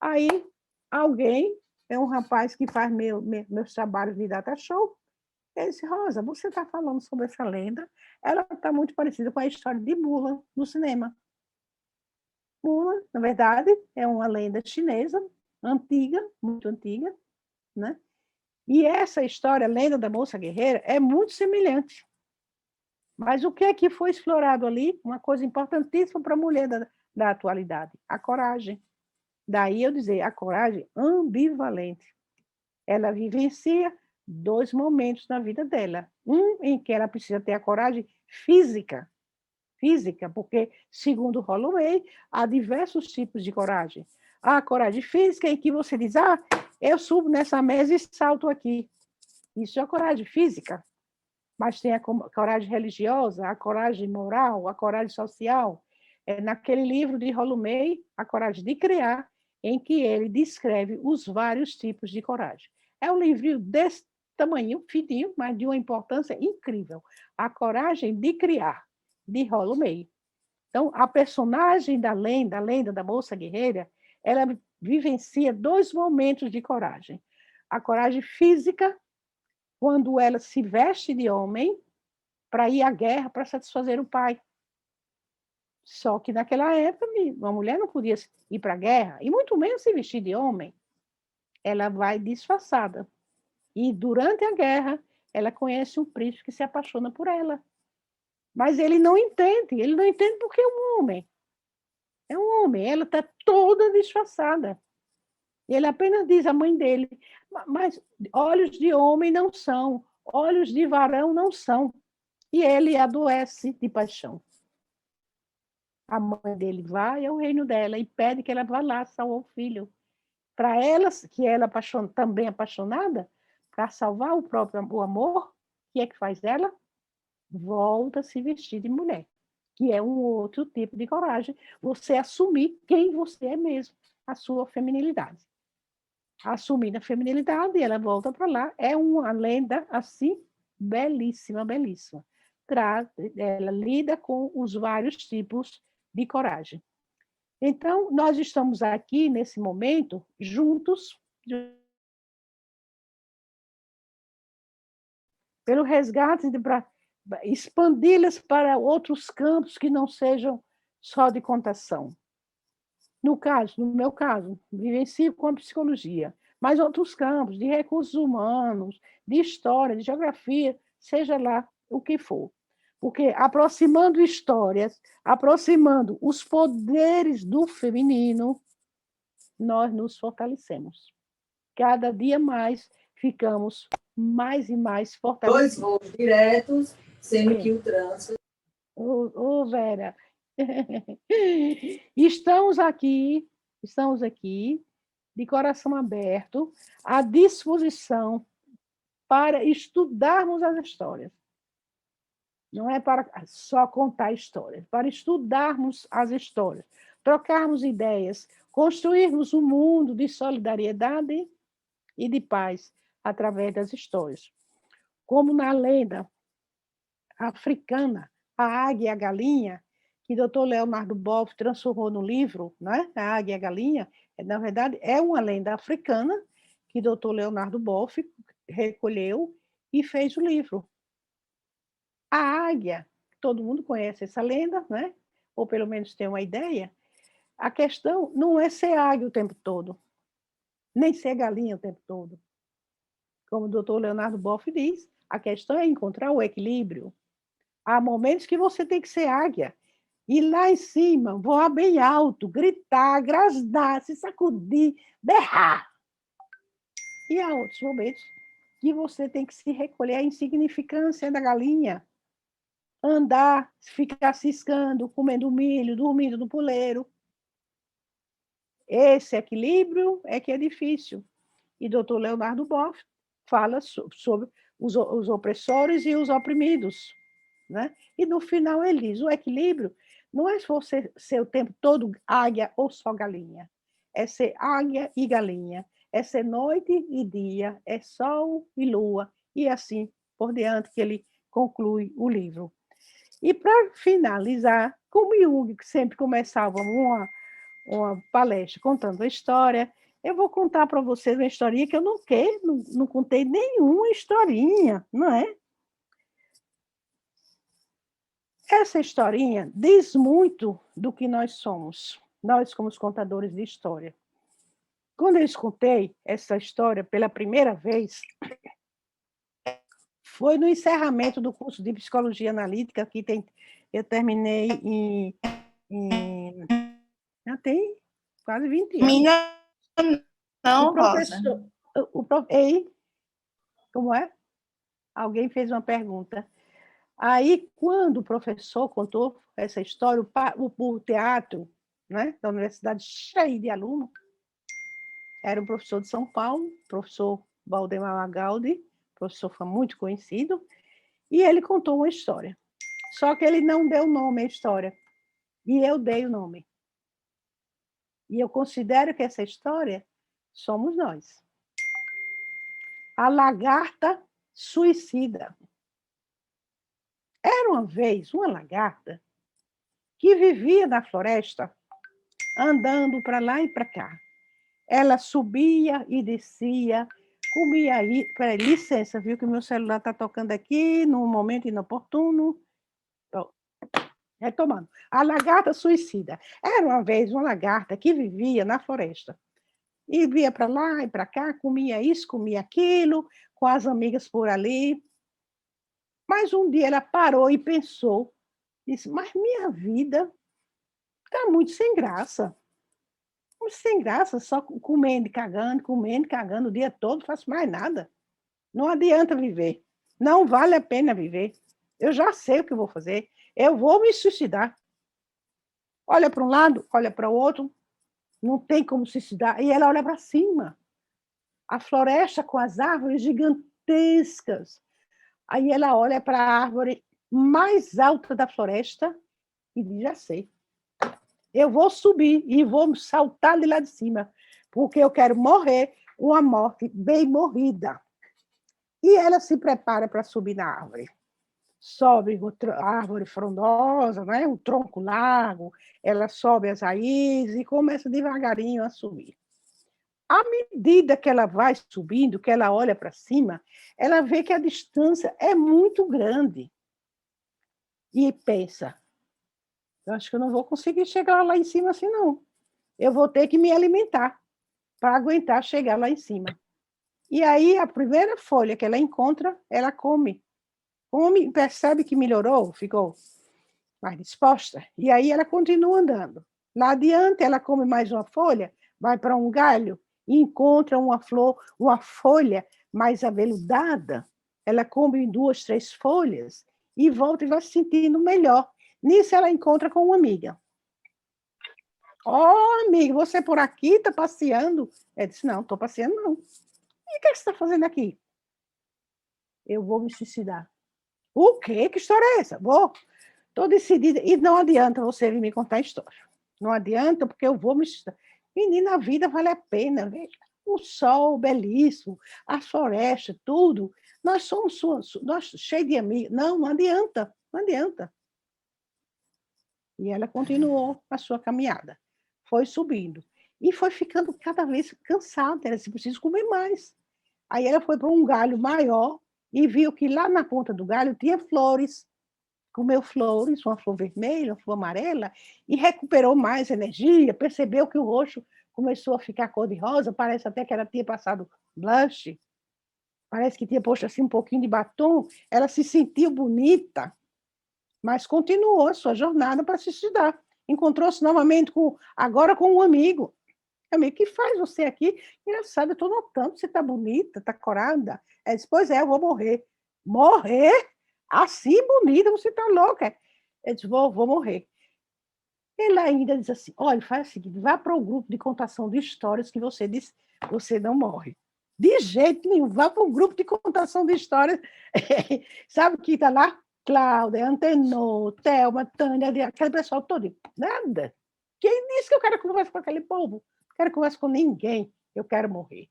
Aí alguém, é um rapaz que faz meus trabalhos de data show, ele disse: Rosa, você está falando sobre essa lenda, ela está muito parecida com a história de Mulan no cinema. Mulan, na verdade, é uma lenda chinesa, antiga, muito antiga, né? E essa história, a lenda da moça guerreira, é muito semelhante. Mas o que é que foi explorado ali? Uma coisa importantíssima para a mulher da atualidade, a coragem. Daí eu dizer, a coragem ambivalente. Ela vivencia 2 momentos na vida dela. Um em que ela precisa ter a coragem física, porque, segundo Holloway, há diversos tipos de coragem. Há a coragem física em que você diz, eu subo nessa mesa e salto aqui. Isso é a coragem física. Mas tem a coragem religiosa, a coragem moral, a coragem social. Naquele livro de Holloway, A Coragem de Criar, em que ele descreve os vários tipos de coragem. É um livro desse tamanho, fininho, mas de uma importância incrível. A Coragem de Criar, de Holloway. Então, a personagem da lenda, a lenda da moça guerreira, ela vivencia 2 momentos de coragem. A coragem física, quando ela se veste de homem para ir à guerra, para satisfazer o pai. Só que naquela época, uma mulher não podia ir para a guerra, e muito menos se vestir de homem. Ela vai disfarçada. E durante a guerra, ela conhece um príncipe que se apaixona por ela. Mas ele não entende porque é um homem. É um homem, ela está toda disfarçada. E ele apenas diz à mãe dele, mas olhos de homem não são, olhos de varão não são. E ele adoece de paixão. A mãe dele vai ao reino dela e pede que ela vá lá salvar o filho. Para ela, que ela também apaixonada, para salvar o amor, o que é que faz ela? Volta a se vestir de mulher, que é um outro tipo de coragem, você assumir quem você é mesmo, a sua feminilidade. Assumir a feminilidade, ela volta para lá, é uma lenda assim, belíssima, belíssima. Ela lida com os vários tipos de coragem. Então, nós estamos aqui, nesse momento, juntos, pelo resgate, para expandi-las para outros campos que não sejam só de contação. No meu caso, vivencio com a psicologia, mas outros campos, de recursos humanos, de história, de geografia, seja lá o que for. Porque aproximando histórias, aproximando os poderes do feminino, nós nos fortalecemos. Cada dia mais ficamos mais e mais fortalecidos. 2 voos diretos, sendo que o trânsito... Vera, estamos aqui, de coração aberto, à disposição para estudarmos as histórias. Não é para só contar histórias, para estudarmos as histórias, trocarmos ideias, construirmos um mundo de solidariedade e de paz através das histórias. Como na lenda africana, a águia e a galinha, que o Dr. Leonardo Boff transformou no livro, né? A águia e a galinha, na verdade, é uma lenda africana que o Dr. Leonardo Boff recolheu e fez o livro. A águia, todo mundo conhece essa lenda, né? Ou pelo menos tem uma ideia. A questão não é ser águia o tempo todo, nem ser galinha o tempo todo. Como o Dr. Leonardo Boff diz, a questão é encontrar o equilíbrio. Há momentos que você tem que ser águia, ir lá em cima, voar bem alto, gritar, grasnar, se sacudir, berrar. E há outros momentos que você tem que se recolher à insignificância da galinha, andar, ficar ciscando, comendo milho, dormindo no puleiro. Esse equilíbrio é que é difícil. E Dr. Leonardo Boff fala sobre os opressores e os oprimidos, né? E no final ele diz, o equilíbrio não é você ser o tempo todo águia ou só galinha, é ser águia e galinha, é ser noite e dia, é sol e lua, e assim por diante que ele conclui o livro. E para finalizar, como Jung sempre começava uma palestra contando a história, eu vou contar para vocês uma historinha que eu não contei nenhuma historinha, não é? Essa historinha diz muito do que nós somos, nós como contadores de história. Quando eu escutei essa história pela primeira vez, foi no encerramento do curso de Psicologia Analítica, que eu terminei já tem quase 20 anos. Minha não, o professor, Rosa. Ei, como é? Alguém fez uma pergunta. Aí, quando o professor contou essa história, o teatro, né, da universidade cheio de alunos, era um professor de São Paulo, professor Valdemar Magaldi, professor muito conhecido, e ele contou uma história. Só que ele não deu nome à história, e eu dei o nome. E eu considero que essa história somos nós. A lagarta suicida. Era uma vez uma lagarta que vivia na floresta, andando para lá e para cá. Ela subia e descia, comia aí. Peraí, licença, viu que meu celular está tocando aqui num momento inoportuno. Retomando. A lagarta suicida. Era uma vez uma lagarta que vivia na floresta. E via para lá e para cá, comia isso, comia aquilo, com as amigas por ali. Mas um dia ela parou e pensou, disse, mas minha vida está muito sem graça. Muito sem graça, só comendo e cagando o dia todo, não faço mais nada. Não adianta viver. Não vale a pena viver. Eu já sei o que eu vou fazer. Eu vou me suicidar. Olha para um lado, olha para o outro, não tem como suicidar. E ela olha para cima. A floresta com as árvores gigantescas. Aí ela olha para a árvore mais alta da floresta e diz, já sei. Eu vou subir e vou saltar de lá de cima, porque eu quero morrer uma morte bem morrida. E ela se prepara para subir na árvore. Sobe a árvore frondosa, né? Um tronco largo, ela sobe as raízes e começa devagarinho a subir. À medida que ela vai subindo, que ela olha para cima, ela vê que a distância é muito grande. E pensa, eu acho que eu não vou conseguir chegar lá em cima assim, não. Eu vou ter que me alimentar para aguentar chegar lá em cima. E aí, a primeira folha que ela encontra, ela come. Come, percebe que melhorou, ficou mais disposta. E aí ela continua andando. Lá adiante, ela come mais uma folha, vai para um galho e encontra uma flor, uma folha mais aveludada. Ela come 2, 3 folhas e volta e vai se sentindo melhor. Nisso, ela encontra com uma amiga. Oh, amiga, você por aqui está passeando? Ela disse, não, estou passeando não. E o que você está fazendo aqui? Eu vou me suicidar. O quê? Que história é essa? Vou. Estou decidida. E não adianta você vir me contar a história. Não adianta, porque eu vou me suicidar. Menina, a vida vale a pena. Veja. O sol belíssimo, a floresta, tudo. Nós somos nós, cheios de amigos. Não, não adianta. Não adianta. E ela continuou a sua caminhada. Foi subindo. E foi ficando cada vez cansada. Ela disse, preciso comer mais. Aí ela foi para um galho maior e viu que lá na ponta do galho tinha flores. Comeu flores, uma flor vermelha, uma flor amarela, e recuperou mais energia, percebeu que o rosto começou a ficar cor-de-rosa, parece até que ela tinha passado blush, parece que tinha posto assim um pouquinho de batom, ela se sentiu bonita, mas continuou a sua jornada para se estudar. Encontrou-se novamente agora com um amigo. Amigo, o que faz você aqui? Engraçado, eu estou notando, você está bonita, está corada. Ela disse, pois é, eu vou morrer. Morrer? Assim, bonita, você está louca. Eu disse, vou morrer. Ele ainda diz assim, olha, faz o seguinte, vá para o grupo de contação de histórias que você disse, você não morre. De jeito nenhum, vá para o grupo de contação de histórias. Sabe que está lá? Cláudia, Antenor, Thelma, Tânia, aquele pessoal todo. Nada. Quem disse que eu quero conversar com aquele povo? Não quero conversar com ninguém, eu quero morrer.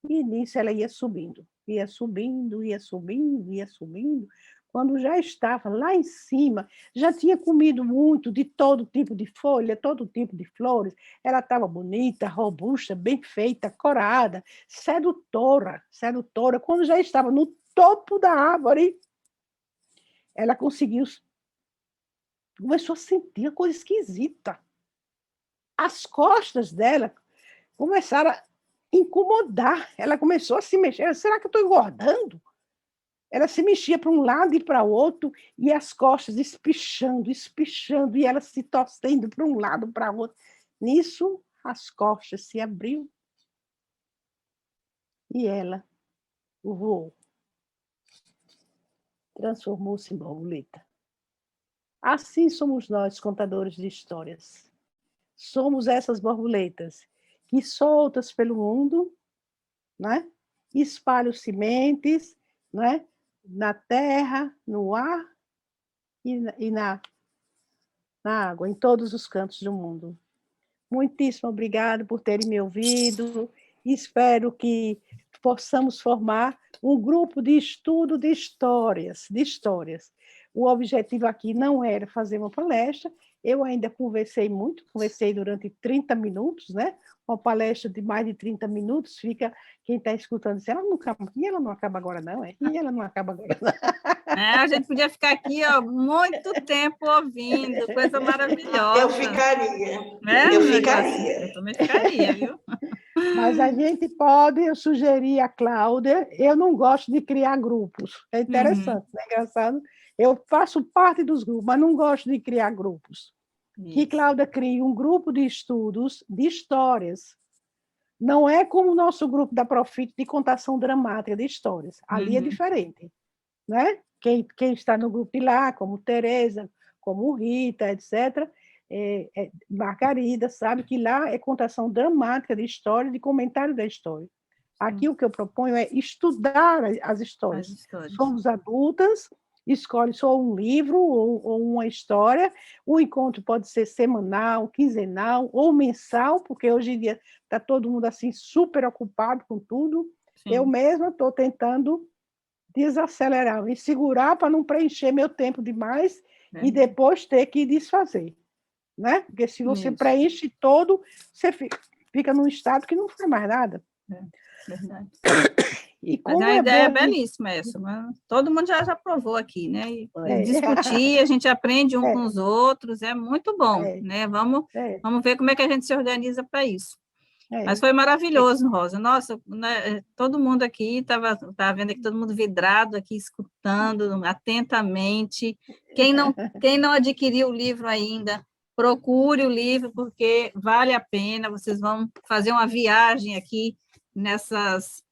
E nisso ela ia subindo, ia subindo, ia subindo, ia subindo. Quando já estava lá em cima, já tinha comido muito de todo tipo de folha, todo tipo de flores. Ela estava bonita, robusta, bem feita, corada, sedutora, sedutora. Quando já estava no topo da árvore, ela começou a sentir uma coisa esquisita. As costas dela começaram a incomodar. Ela começou a se mexer. Será que eu estou engordando? Ela se mexia para um lado e para o outro, e as costas espichando, espichando, e ela se torcendo para um lado, para o outro. Nisso, as costas se abriu e ela voou. Transformou-se em borboleta. Assim somos nós, contadores de histórias. Somos essas borboletas que, soltas pelo mundo, né, espalham sementes, né, na terra, no ar e na água, em todos os cantos do mundo. Muitíssimo obrigado por terem me ouvido. Espero que possamos formar um grupo de estudo de histórias, de histórias. O objetivo aqui não era fazer uma palestra, eu ainda conversei durante 30 minutos, né? Uma palestra de mais de 30 minutos, fica quem está escutando, diz, ela não acaba, e ela não acaba agora não, é? E ela não acaba agora não. A gente podia ficar aqui ó, muito tempo ouvindo, coisa maravilhosa. Eu ficaria. Eu ficaria. Eu também ficaria, viu? Mas a gente pode, eu sugeri a Cláudia, eu não gosto de criar grupos. É interessante, é engraçado. Eu faço parte dos grupos, mas não gosto de criar grupos. Isso. Que Cláudia crie um grupo de estudos de histórias. Não é como o nosso grupo da Profit de contação dramática de histórias. Ali é diferente. Né? Quem está no grupo de lá, como Tereza, como Rita, etc., Margarida, sabe que lá é contação dramática de história, de comentário da história. Aqui o que eu proponho é estudar as histórias. Somos adultas, escolhe só um livro ou uma história. O encontro pode ser semanal, quinzenal ou mensal, porque hoje em dia está todo mundo assim super ocupado com tudo. Sim. Eu mesma estou tentando desacelerar, me segurar para não preencher meu tempo demais e depois ter que desfazer. Né? Porque se você preenche todo, você fica fica num estado que não faz mais nada. Verdade. E Mas como a é ideia é bom... belíssima essa, mas todo mundo já provou aqui, né? E É. discutir, a gente aprende um com É, os outros, é muito bom, é, né? é, Vamos ver como é que a gente se organiza para isso. é. Mas foi maravilhoso, Rosa. Nossa, né, todo mundo aqui estava vendo aqui, todo mundo vidrado aqui, escutando atentamente. Quem não adquiriu o livro ainda, procure o livro, porque vale a pena. Vocês vão fazer uma viagem aqui nessas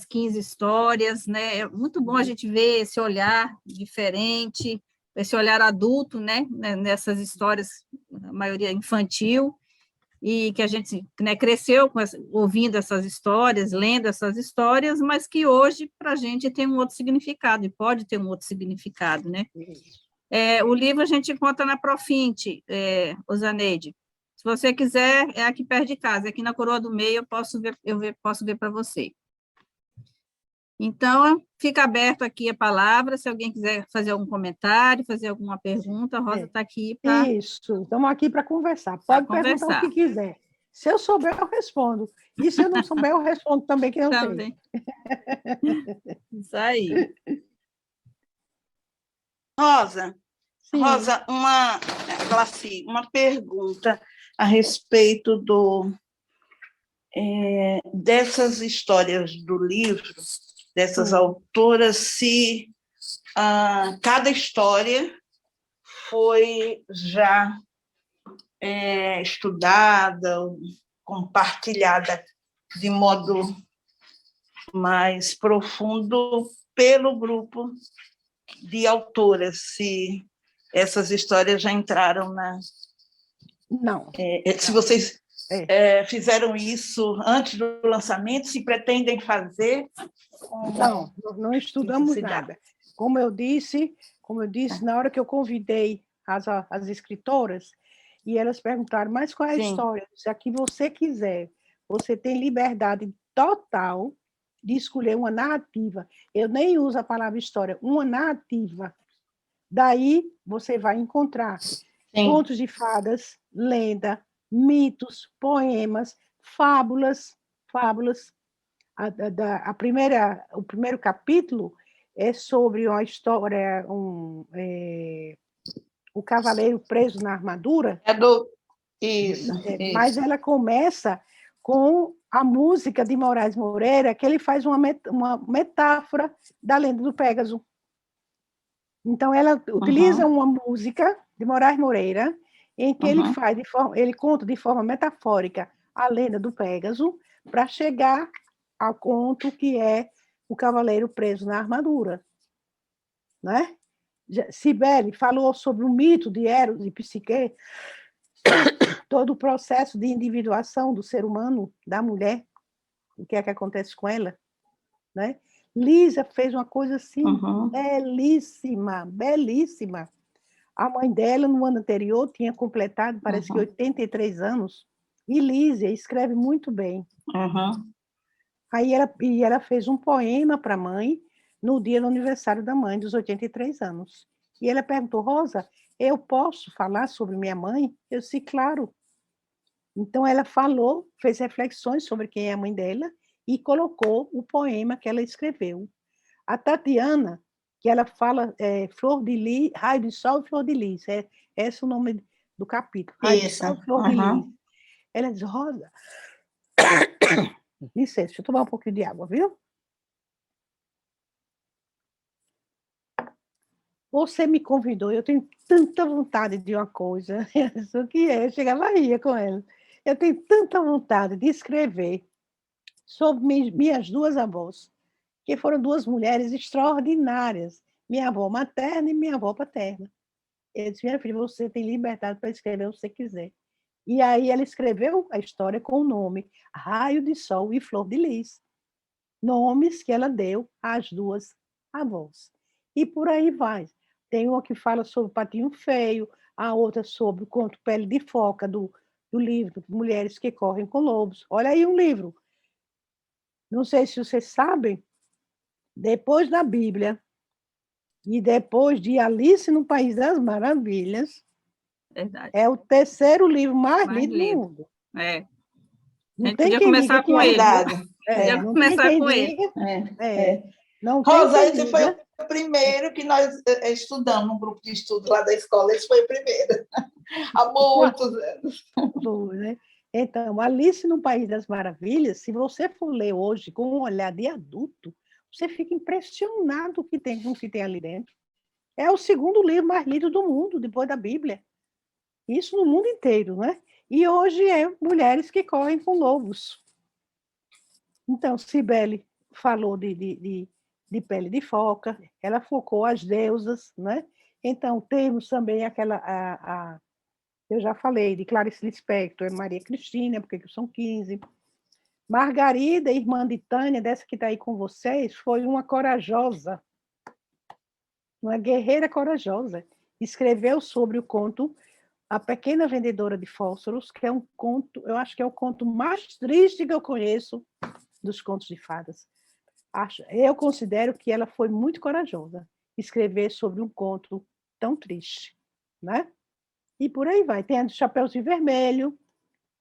15 histórias, né? É muito bom a gente ver esse olhar diferente, esse olhar adulto, né? Nessas histórias, a maioria infantil, e que a gente, né, cresceu ouvindo essas histórias, lendo essas histórias, mas que hoje, para a gente, tem um outro significado, e pode ter um outro significado, né? O livro a gente encontra na Profinte, Osaneide. Se você quiser, é aqui perto de casa, aqui na Coroa do Meio, posso ver para você. Então, fica aberto aqui a palavra, se alguém quiser fazer algum comentário, fazer alguma pergunta, a Rosa está aqui para Isso, estamos aqui para conversar. Pode perguntar o que conversar. quiser. Se eu souber, eu respondo. E se eu não souber, eu respondo também, que eu sei. Também. Isso aí. Rosa, Sim. Rosa, uma pergunta a respeito dessas histórias do livro, dessas autoras, se cada história foi já estudada, compartilhada de modo mais profundo pelo grupo de autoras, se essas histórias já entraram na... Não. Se vocês fizeram isso antes do lançamento, se pretendem fazer? Não estudamos nada. Como eu disse, na hora que eu convidei as escritoras, e elas perguntaram, mas qual é a história? Se a que você quiser, você tem liberdade total de escolher uma narrativa. Eu nem uso a palavra história, uma narrativa. Daí você vai encontrar contos de fadas, lenda, mitos, poemas, fábulas. O primeiro capítulo é sobre uma história, o cavaleiro preso na armadura. Isso. Mas ela começa com a música de Moraes Moreira, que ele faz uma metáfora da lenda do Pégaso. Então, ela utiliza uma música de Moraes Moreira, em que ele conta de forma metafórica a lenda do Pégaso, para chegar ao conto que é o cavaleiro preso na armadura. Né? Cibele falou sobre o mito de Eros e Psique, todo o processo de individuação do ser humano, da mulher, o que é que acontece com ela. Né? Lísia fez uma coisa assim, belíssima, belíssima. A mãe dela, no ano anterior, tinha completado, parece que 83 anos, e Lísia escreve muito bem. Aí ela fez um poema para a mãe, no dia do aniversário da mãe, dos 83 anos. E ela perguntou, Rosa, eu posso falar sobre minha mãe? Eu disse, claro. Então, ela falou, fez reflexões sobre quem é a mãe dela, e colocou o poema que ela escreveu. A Tatiana, que ela fala Flor de Lis, Raio de Sol e Flor de Lis, esse é o nome do capítulo, Raio de Sol e Flor de Lis. Ela diz, Rosa, licença, deixa eu tomar um pouquinho de água, viu? Você me convidou, eu tenho tanta vontade de uma coisa, isso que eu chegava a rir com ela. Eu tenho tanta vontade de escrever sobre minhas duas avós, que foram duas mulheres extraordinárias, minha avó materna e minha avó paterna. Eu disse, minha filha, você tem liberdade para escrever o que você quiser. E aí ela escreveu a história com o nome Raio de Sol e Flor de Lis, nomes que ela deu às duas avós. E por aí vai. Tem uma que fala sobre o Patinho Feio, a outra sobre o conto Pele de Foca, do livro Mulheres que Correm com Lobos. Olha aí um livro. Não sei se vocês sabem, depois da Bíblia e depois de Alice no País das Maravilhas, Verdade. é o terceiro livro mais lido no mundo. A gente podia começar com ele. Podia começar com ele. Não Rosa, esse foi o primeiro que nós estudamos no grupo de estudo lá da escola. Esse foi o primeiro. Há muitos anos. Né? Então, Alice no País das Maravilhas, se você for ler hoje com um olhar de adulto, você fica impressionado com o que tem ali dentro. É o segundo livro mais lido do mundo, depois da Bíblia. Isso no mundo inteiro, né? E hoje é mulheres que correm com lobos. Então, Cibele falou de pele de foca, ela focou as deusas, né? Então, temos também aquela... eu já falei de Clarice Lispector, Maria Cristina, porque são 15. Margarida, irmã de Tânia, dessa que está aí com vocês, foi uma corajosa, uma guerreira corajosa. Escreveu sobre o conto A Pequena Vendedora de Fósforos, que é um conto, eu acho que é o conto mais triste que eu conheço dos contos de fadas. Eu considero que ela foi muito corajosa escrever sobre um conto tão triste, né? E por aí vai. Tem a do Chapeuzinho Vermelho.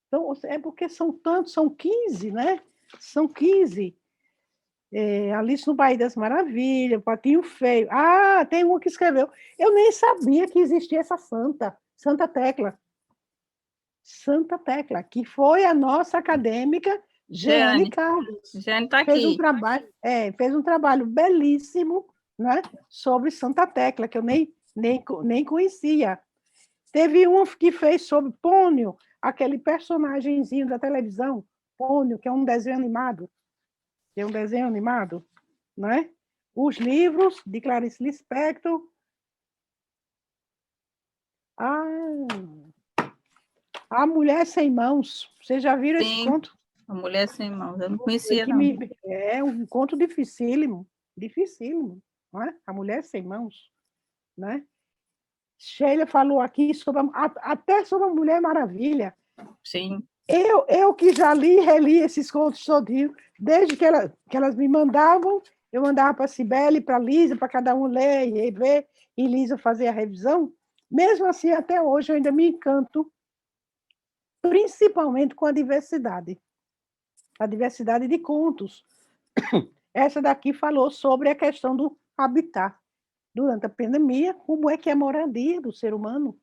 Então, é porque são tantos, são 15, né? São 15. Alice no País das Maravilhas, Patinho Feio. Ah, tem uma que escreveu. Eu nem sabia que existia essa santa, Santa Tecla. Santa Tecla, que foi a nossa acadêmica Jeane Carlos. Jeane está aqui. Fez um trabalho belíssimo, né, sobre Santa Tecla, que eu nem conhecia. Teve um que fez sobre Pônio, aquele personagemzinho da televisão, Pônio, que é um desenho animado. Né? Os livros de Clarice Lispector. A Mulher Sem Mãos. Vocês já viram esse conto? A Mulher Sem Mãos. Eu não conhecia, não. É um conto dificílimo, não é? A Mulher Sem Mãos. Né? Sheila falou aqui até sobre a Mulher Maravilha. Sim. Eu que já li e reli esses contos todinhos, desde que elas me mandavam, eu mandava para a Cibele, para a Lísia, para cada um ler e rever, e Lísia fazer a revisão. Mesmo assim, até hoje, eu ainda me encanto, principalmente com a diversidade de contos. Essa daqui falou sobre a questão do habitat. Durante a pandemia, como é que é a moradia do ser humano?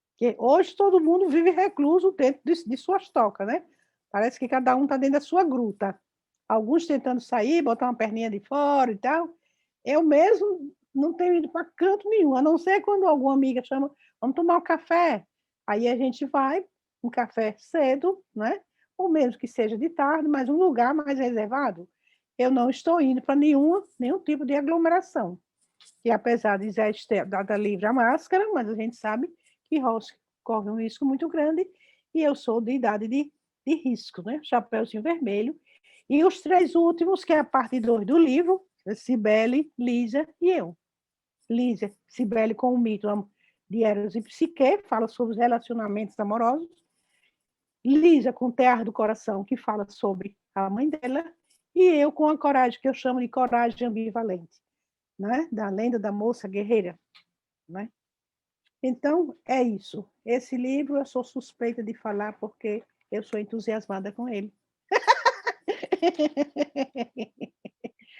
Porque hoje todo mundo vive recluso dentro de suas tocas, né? Parece que cada um está dentro da sua gruta. Alguns tentando sair, botar uma perninha de fora e tal. Eu mesmo não tenho ido para canto nenhum, a não ser quando alguma amiga chama, vamos tomar um café. Aí a gente vai, um café cedo, né? Ou mesmo que seja de tarde, mas um lugar mais reservado. Eu não estou indo para nenhum tipo de aglomeração. E apesar de já ter dada livre a máscara, mas a gente sabe que corre um risco muito grande, e eu sou de idade de risco, né? Chapeuzinho Vermelho. E os 3 últimos, que é a parte 2 do livro, Cibele, Lísia e eu. Lísia, Cibele com o mito de Eros e Psique, fala sobre os relacionamentos amorosos. Lísia com o Tear do Coração, que fala sobre a mãe dela. E eu com a coragem, que eu chamo de coragem ambivalente, né? Da lenda da moça guerreira, né? Então, é isso. Esse livro eu sou suspeita de falar porque eu sou entusiasmada com ele.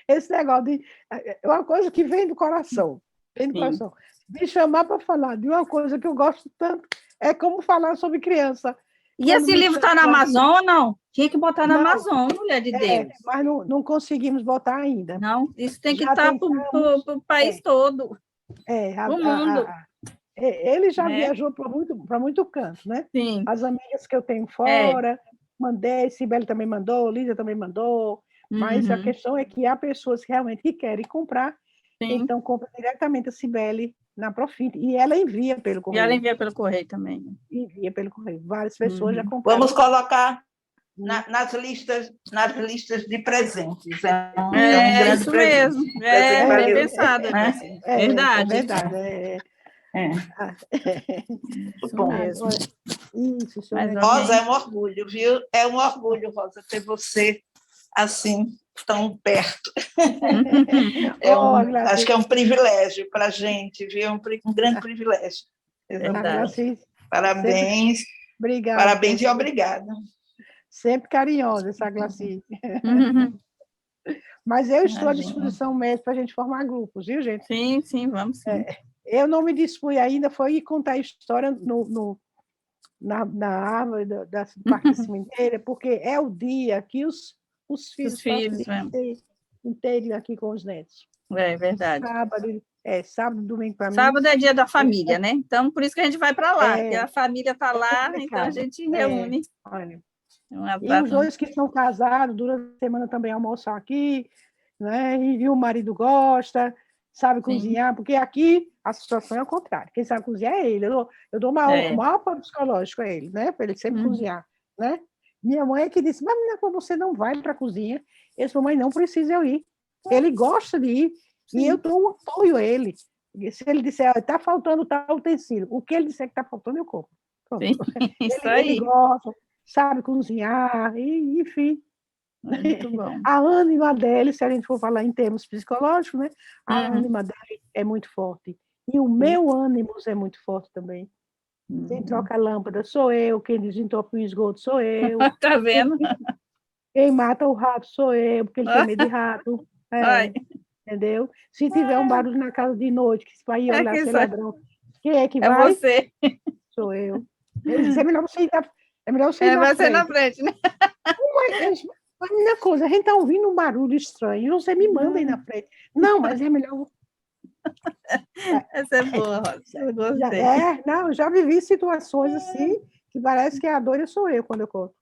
Esse negócio é uma coisa que vem do coração. Me chamar para falar de uma coisa que eu gosto tanto é como falar sobre criança. E esse livro está na Amazon ou não? Tinha que botar na Amazon, mulher de Deus. Mas não conseguimos botar ainda. Não, isso tem que estar para o país todo. O mundo. Ele já viajou para muito canto, né? Sim. As amigas que eu tenho fora, mandei, Cibele também mandou, Lídia também mandou, mas a questão é que há pessoas que realmente querem comprar, então compra diretamente a Cibele na Profit, e ela envia pelo correio. E ela envia pelo correio também. Envia pelo correio. Várias pessoas já compraram. Vamos colocar nas listas de presentes. Isso mesmo. Bem pensado. Verdade. Muito bom. Isso, Rosa, é um orgulho, viu? É um orgulho, Rosa, ter você assim, tão perto. Acho que é um privilégio para a gente, viu? Um grande privilégio. Parabéns. Obrigada. Parabéns e obrigada. Sempre carinhosa, essa Glaci. Uhum. Mas eu estou à Imagina. disposição mesmo para a gente formar grupos, viu, gente? Sim, sim, vamos sim. Eu não me dispus ainda, foi contar a história na árvore da parte da sementeira, porque é o dia que os filhos passam o filhos, dia inteiro aqui com os netos. é verdade. Sábado, domingo para mim. Sábado é dia da família, né? Então, por isso que a gente vai para lá, porque a família está lá, complicado. então a gente reúne. Olha. Uma E data... os dois que são casados, durante a semana também almoçam aqui, né? E o marido gosta, sabe cozinhar, porque aqui a situação é ao contrário. Quem sabe cozinhar é ele. Eu dou o maior apoio psicológico a ele, né? Para ele sempre cozinhar, né? Minha mãe é que disse, mas menina, você não vai para a cozinha? Eu disse, mamãe, não precisa eu ir. Ele gosta de ir, e eu dou um apoio a ele. Se ele disser, está faltando tal utensílio, o que ele disser que está faltando, eu compro. Isso ele gosta, sabe cozinhar, e, enfim. Muito bom. A ânima dele, se a gente for falar em termos psicológicos, né? A ânima dele é muito forte. E o meu ânimo é muito forte também. Quem troca a lâmpada sou eu, quem desentope o esgoto sou eu. Tá vendo? Quem mata o rato sou eu, porque ele tem medo de rato. Entendeu? Se tiver um barulho na casa de noite, que vai olhar se é ladrão, quem é que vai? É você. Sou eu. Ele disse, é melhor você ir na frente. Né? A minha coisa, a gente está ouvindo um barulho estranho, você me manda aí na frente. Não, mas é melhor... Essa é boa, Rosa. Eu gostei. Não, eu já vivi situações assim, que parece que a dor sou eu quando eu conto.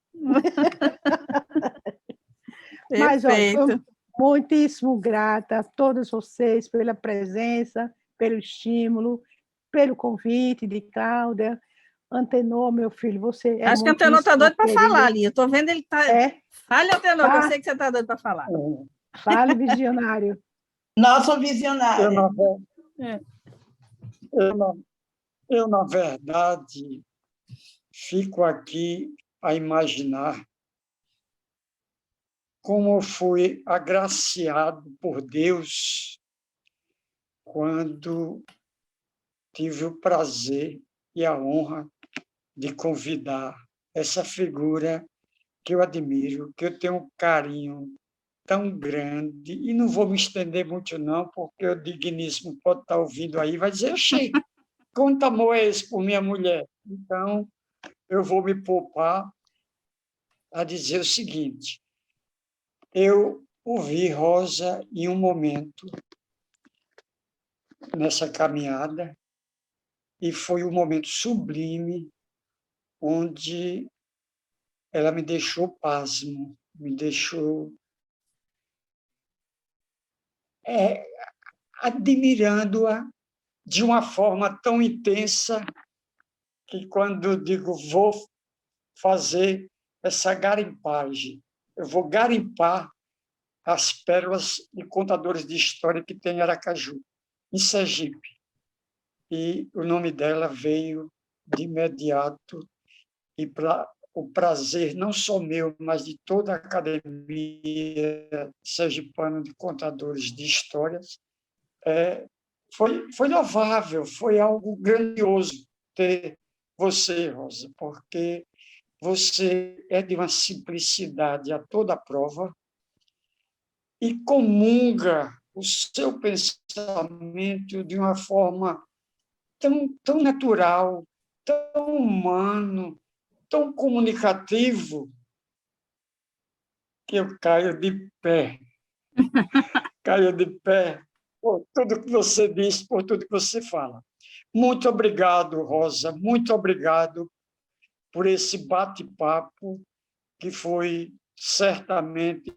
Mas, olha, foi muitíssimo grata a todos vocês pela presença, pelo estímulo, pelo convite de Cláudia. Antenor, meu filho, você é Acho que o Antenor está doido para falar ali. Eu estou vendo ele tá... Fale, Antenor, que eu sei que você está doido para falar. Fale, visionário. Nosso visionário. Eu, na verdade, fico aqui a imaginar como eu fui agraciado por Deus quando tive o prazer e a honra de convidar essa figura que eu admiro, que eu tenho um carinho tão grande, e não vou me estender muito não, porque o digníssimo pode estar ouvindo aí, vai dizer, oxê, quanto amor é esse por minha mulher? Então, eu vou me poupar a dizer o seguinte, eu ouvi Rosa em um momento nessa caminhada, e foi um momento sublime, onde ela me deixou pasmo, me deixou admirando-a de uma forma tão intensa que, quando digo vou fazer essa garimpagem, eu vou garimpar as pérolas e contadores de história que tem em Aracaju, em Sergipe. E o nome dela veio de imediato, e para o prazer não só meu, mas de toda a Academia Sergipana de Contadores de Histórias, foi louvável, foi algo grandioso ter você, Rosa, porque você é de uma simplicidade a toda prova e comunga o seu pensamento de uma forma tão natural, tão humano, tão comunicativo, que eu caio de pé. Caio de pé por tudo que você diz, por tudo que você fala. Muito obrigado, Rosa, muito obrigado por esse bate-papo que foi certamente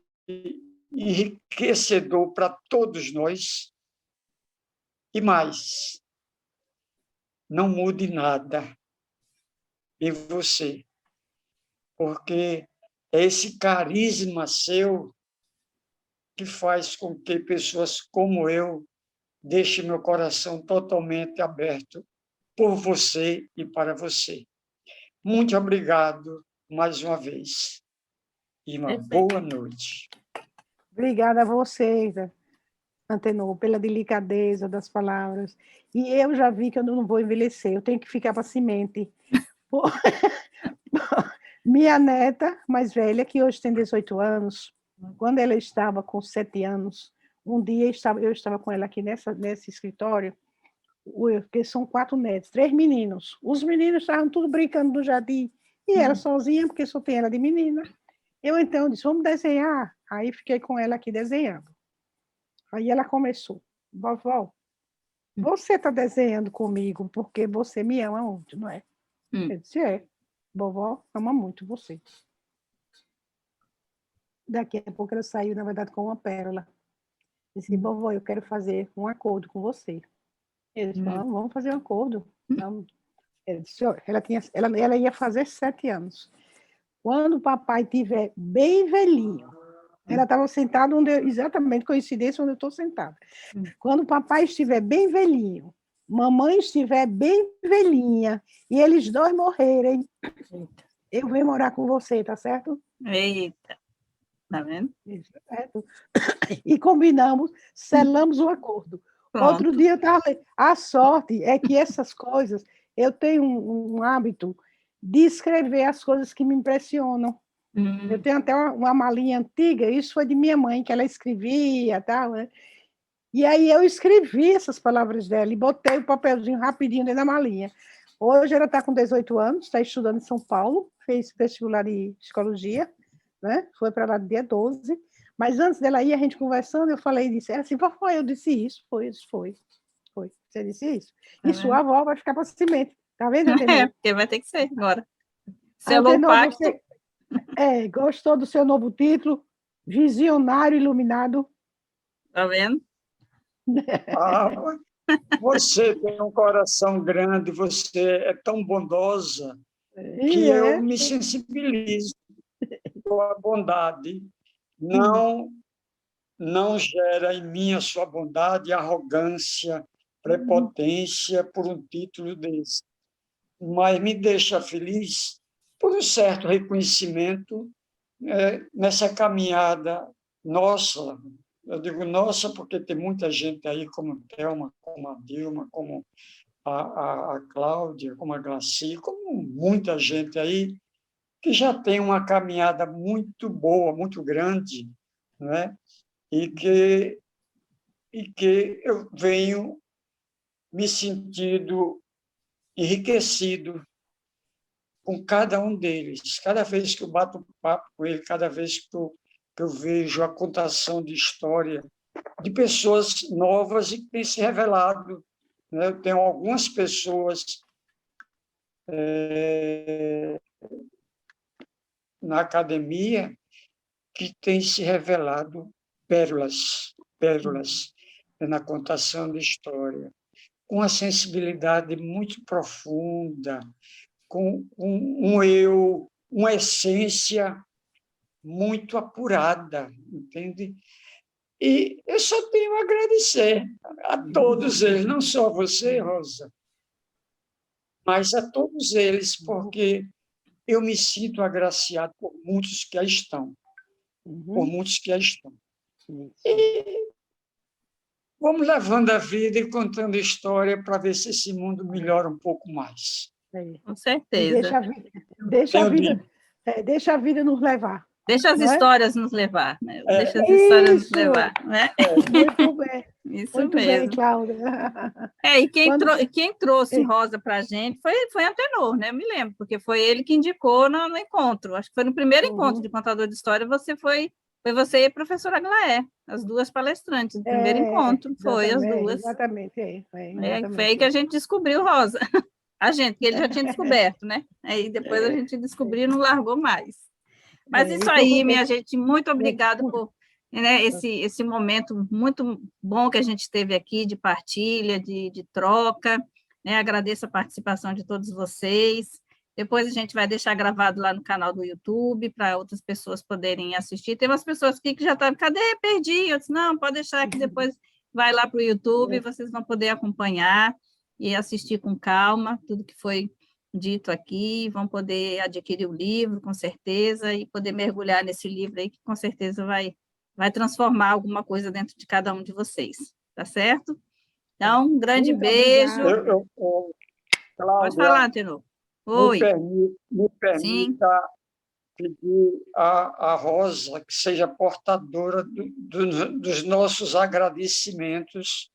enriquecedor para todos nós. E mais, não mude nada em você, porque é esse carisma seu que faz com que pessoas como eu deixem meu coração totalmente aberto por você e para você. Muito obrigado mais uma vez e uma boa noite. Obrigada a vocês, Antenor, pela delicadeza das palavras. E eu já vi que eu não vou envelhecer, eu tenho que ficar para semente. Minha neta mais velha, que hoje tem 18 anos, quando ela estava com 7 anos, um dia eu estava com ela aqui nesse escritório, porque são 4 netos, 3 meninos. Os meninos estavam tudo brincando no jardim, e ela sozinha, porque só tem ela de menina. Eu, então, disse, vamos desenhar. Aí fiquei com ela aqui desenhando. Aí ela começou, vovó, você está desenhando comigo porque você me ama muito, não é? Eu disse, vovó ama muito você. Daqui a pouco ela saiu, na verdade, com uma pérola. Disse, vovó, eu quero fazer um acordo com você. Eu disse, vamos fazer um acordo. Vamos. Eu disse, ela ia fazer 7 anos. Quando o papai estiver bem velhinho, ela estava sentada exatamente coincidência onde eu estou sentada. Quando o papai estiver bem velhinho, mamãe estiver bem velhinha, e eles 2 morrerem, eu venho morar com você, tá certo? Eita, tá vendo? Certo? E combinamos, selamos o acordo. Pronto. Outro dia, a sorte é que essas coisas, eu tenho um hábito de escrever as coisas que me impressionam. Eu tenho até uma malinha antiga, isso foi de minha mãe, que ela escrevia, tal, né? E aí eu escrevi essas palavras dela e botei o papelzinho rapidinho dentro da malinha. Hoje ela está com 18 anos, está estudando em São Paulo, fez vestibular de psicologia, né? Foi para lá no dia 12. Mas antes dela ir, a gente conversando, eu falei disso. Ela assim, vovó, eu disse isso, foi. Você disse isso? Tá e sua avó vai ficar para cimento. Tá vendo, Antenor? Porque vai ter que ser agora. Selou o pacto. Você gostou do seu novo título? Visionário Iluminado. Tá vendo? Você tem um coração grande, você é tão bondosa que eu me sensibilizo com a bondade. Não gera em mim a sua bondade, arrogância, prepotência por um título desse, mas me deixa feliz por um certo reconhecimento nessa caminhada nossa. Eu digo nossa porque tem muita gente aí, como a Thelma, como a Dilma, como a Cláudia, como a Glaci, como muita gente aí, que já tem uma caminhada muito boa, muito grande, né? e que eu venho me sentindo enriquecido com cada um deles. Cada vez que eu bato papo com ele, cada vez que eu vejo a contação de história de pessoas novas e que têm se revelado. Né? Eu tenho algumas pessoas na academia que têm se revelado pérolas na contação de história, com uma sensibilidade muito profunda, com um eu, uma essência muito apurada, entende? E eu só tenho a agradecer a todos eles, não só a você, Rosa, mas a todos eles, porque eu me sinto agraciado por muitos que aí estão. Por muitos que aí estão. E vamos levando a vida e contando história para ver se esse mundo melhora um pouco mais. Com certeza. Deixa a vida nos levar. Deixa as histórias nos levar, né? Deixa as histórias nos levar, né? Muito bem. Isso muito mesmo. Bem, Cláudia. E quem trouxe Rosa para a gente foi Antenor, né? Eu me lembro, porque foi ele que indicou no encontro. Acho que foi no primeiro encontro de contador de história, foi você e a professora Glaé, as 2 palestrantes, no primeiro encontro, foi as 2. Exatamente. Foi aí que a gente descobriu Rosa. A gente, que ele já tinha descoberto, né? Aí depois a gente descobriu e não largou mais. Mas isso aí, minha gente, muito obrigada por esse momento muito bom que a gente teve aqui de partilha, de troca, né? Agradeço a participação de todos vocês. Depois a gente vai deixar gravado lá no canal do YouTube para outras pessoas poderem assistir. Tem umas pessoas aqui que já estão, cadê? Perdi. Eu disse, não, pode deixar que depois vai lá para o YouTube, vocês vão poder acompanhar e assistir com calma tudo que foi dito aqui, vão poder adquirir o livro, com certeza, e poder mergulhar nesse livro aí, que com certeza vai transformar alguma coisa dentro de cada um de vocês, tá certo? Então, um grande beijo. Cláudia, pode falar, Antenor. Oi. Me permita pedir à Rosa que seja portadora dos nossos agradecimentos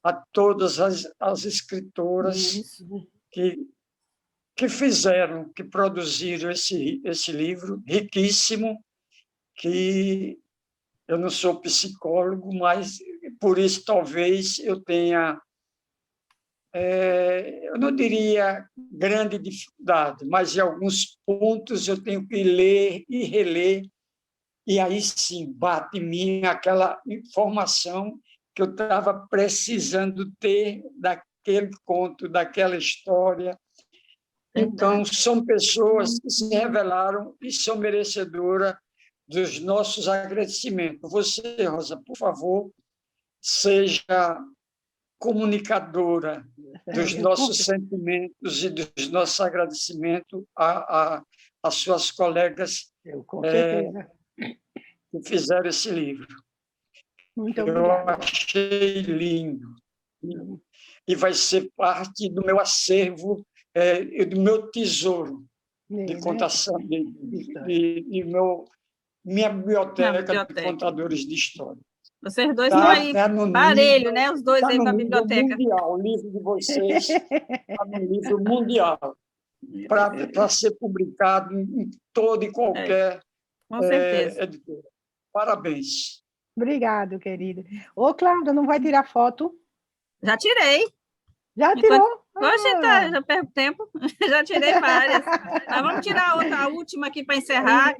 a todas as escritoras Isso. que fizeram, que produziram esse livro riquíssimo, que eu não sou psicólogo, mas por isso talvez eu tenha, eu não diria grande dificuldade, mas em alguns pontos eu tenho que ler e reler, e aí sim bate em mim aquela informação que eu estava precisando ter daquele conto, daquela história. Então, são pessoas que se revelaram e são merecedoras dos nossos agradecimentos. Você, Rosa, por favor, seja comunicadora dos nossos sentimentos e dos nossos agradecimentos às suas colegas Com certeza. que fizeram esse livro. Muito obrigada. Eu achei lindo. E vai ser parte do meu acervo, do meu tesouro de contação, minha biblioteca de contadores de história. Vocês dois estão aí, parelho, né? Os dois aí para a biblioteca. Mundial, o livro de vocês está no livro mundial, para ser publicado em todo e qualquer editora. Parabéns. Obrigado, querida. Ô, Cláudia, não vai tirar foto? Já tirei. Já tirou? Hoje já perco tempo. Já tirei várias. Mas vamos tirar a última aqui para encerrar.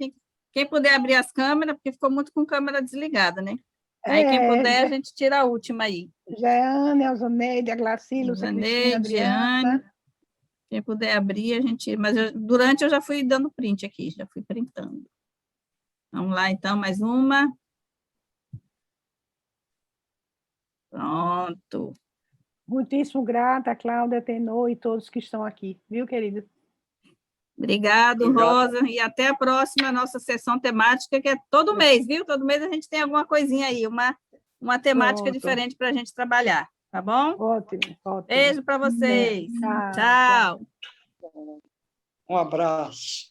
Quem puder abrir as câmeras, porque ficou muito com câmera desligada, né? Aí, quem puder, a gente tira a última aí. Jeane, Alzoneide, a Glacila, Cristina, Adriana. Quem puder abrir, a gente... Mas durante eu já fui dando print aqui, já fui printando. Vamos lá, então, mais uma. Pronto. Muitíssimo grata, Cláudia, Tenor e todos que estão aqui. Viu, querida? Obrigado, Rosa. E até a próxima nossa sessão temática, que é todo mês, viu? Todo mês a gente tem alguma coisinha aí, uma temática diferente para a gente trabalhar, tá bom? Ótimo, ótimo. Beijo para vocês. Tchau. Um abraço.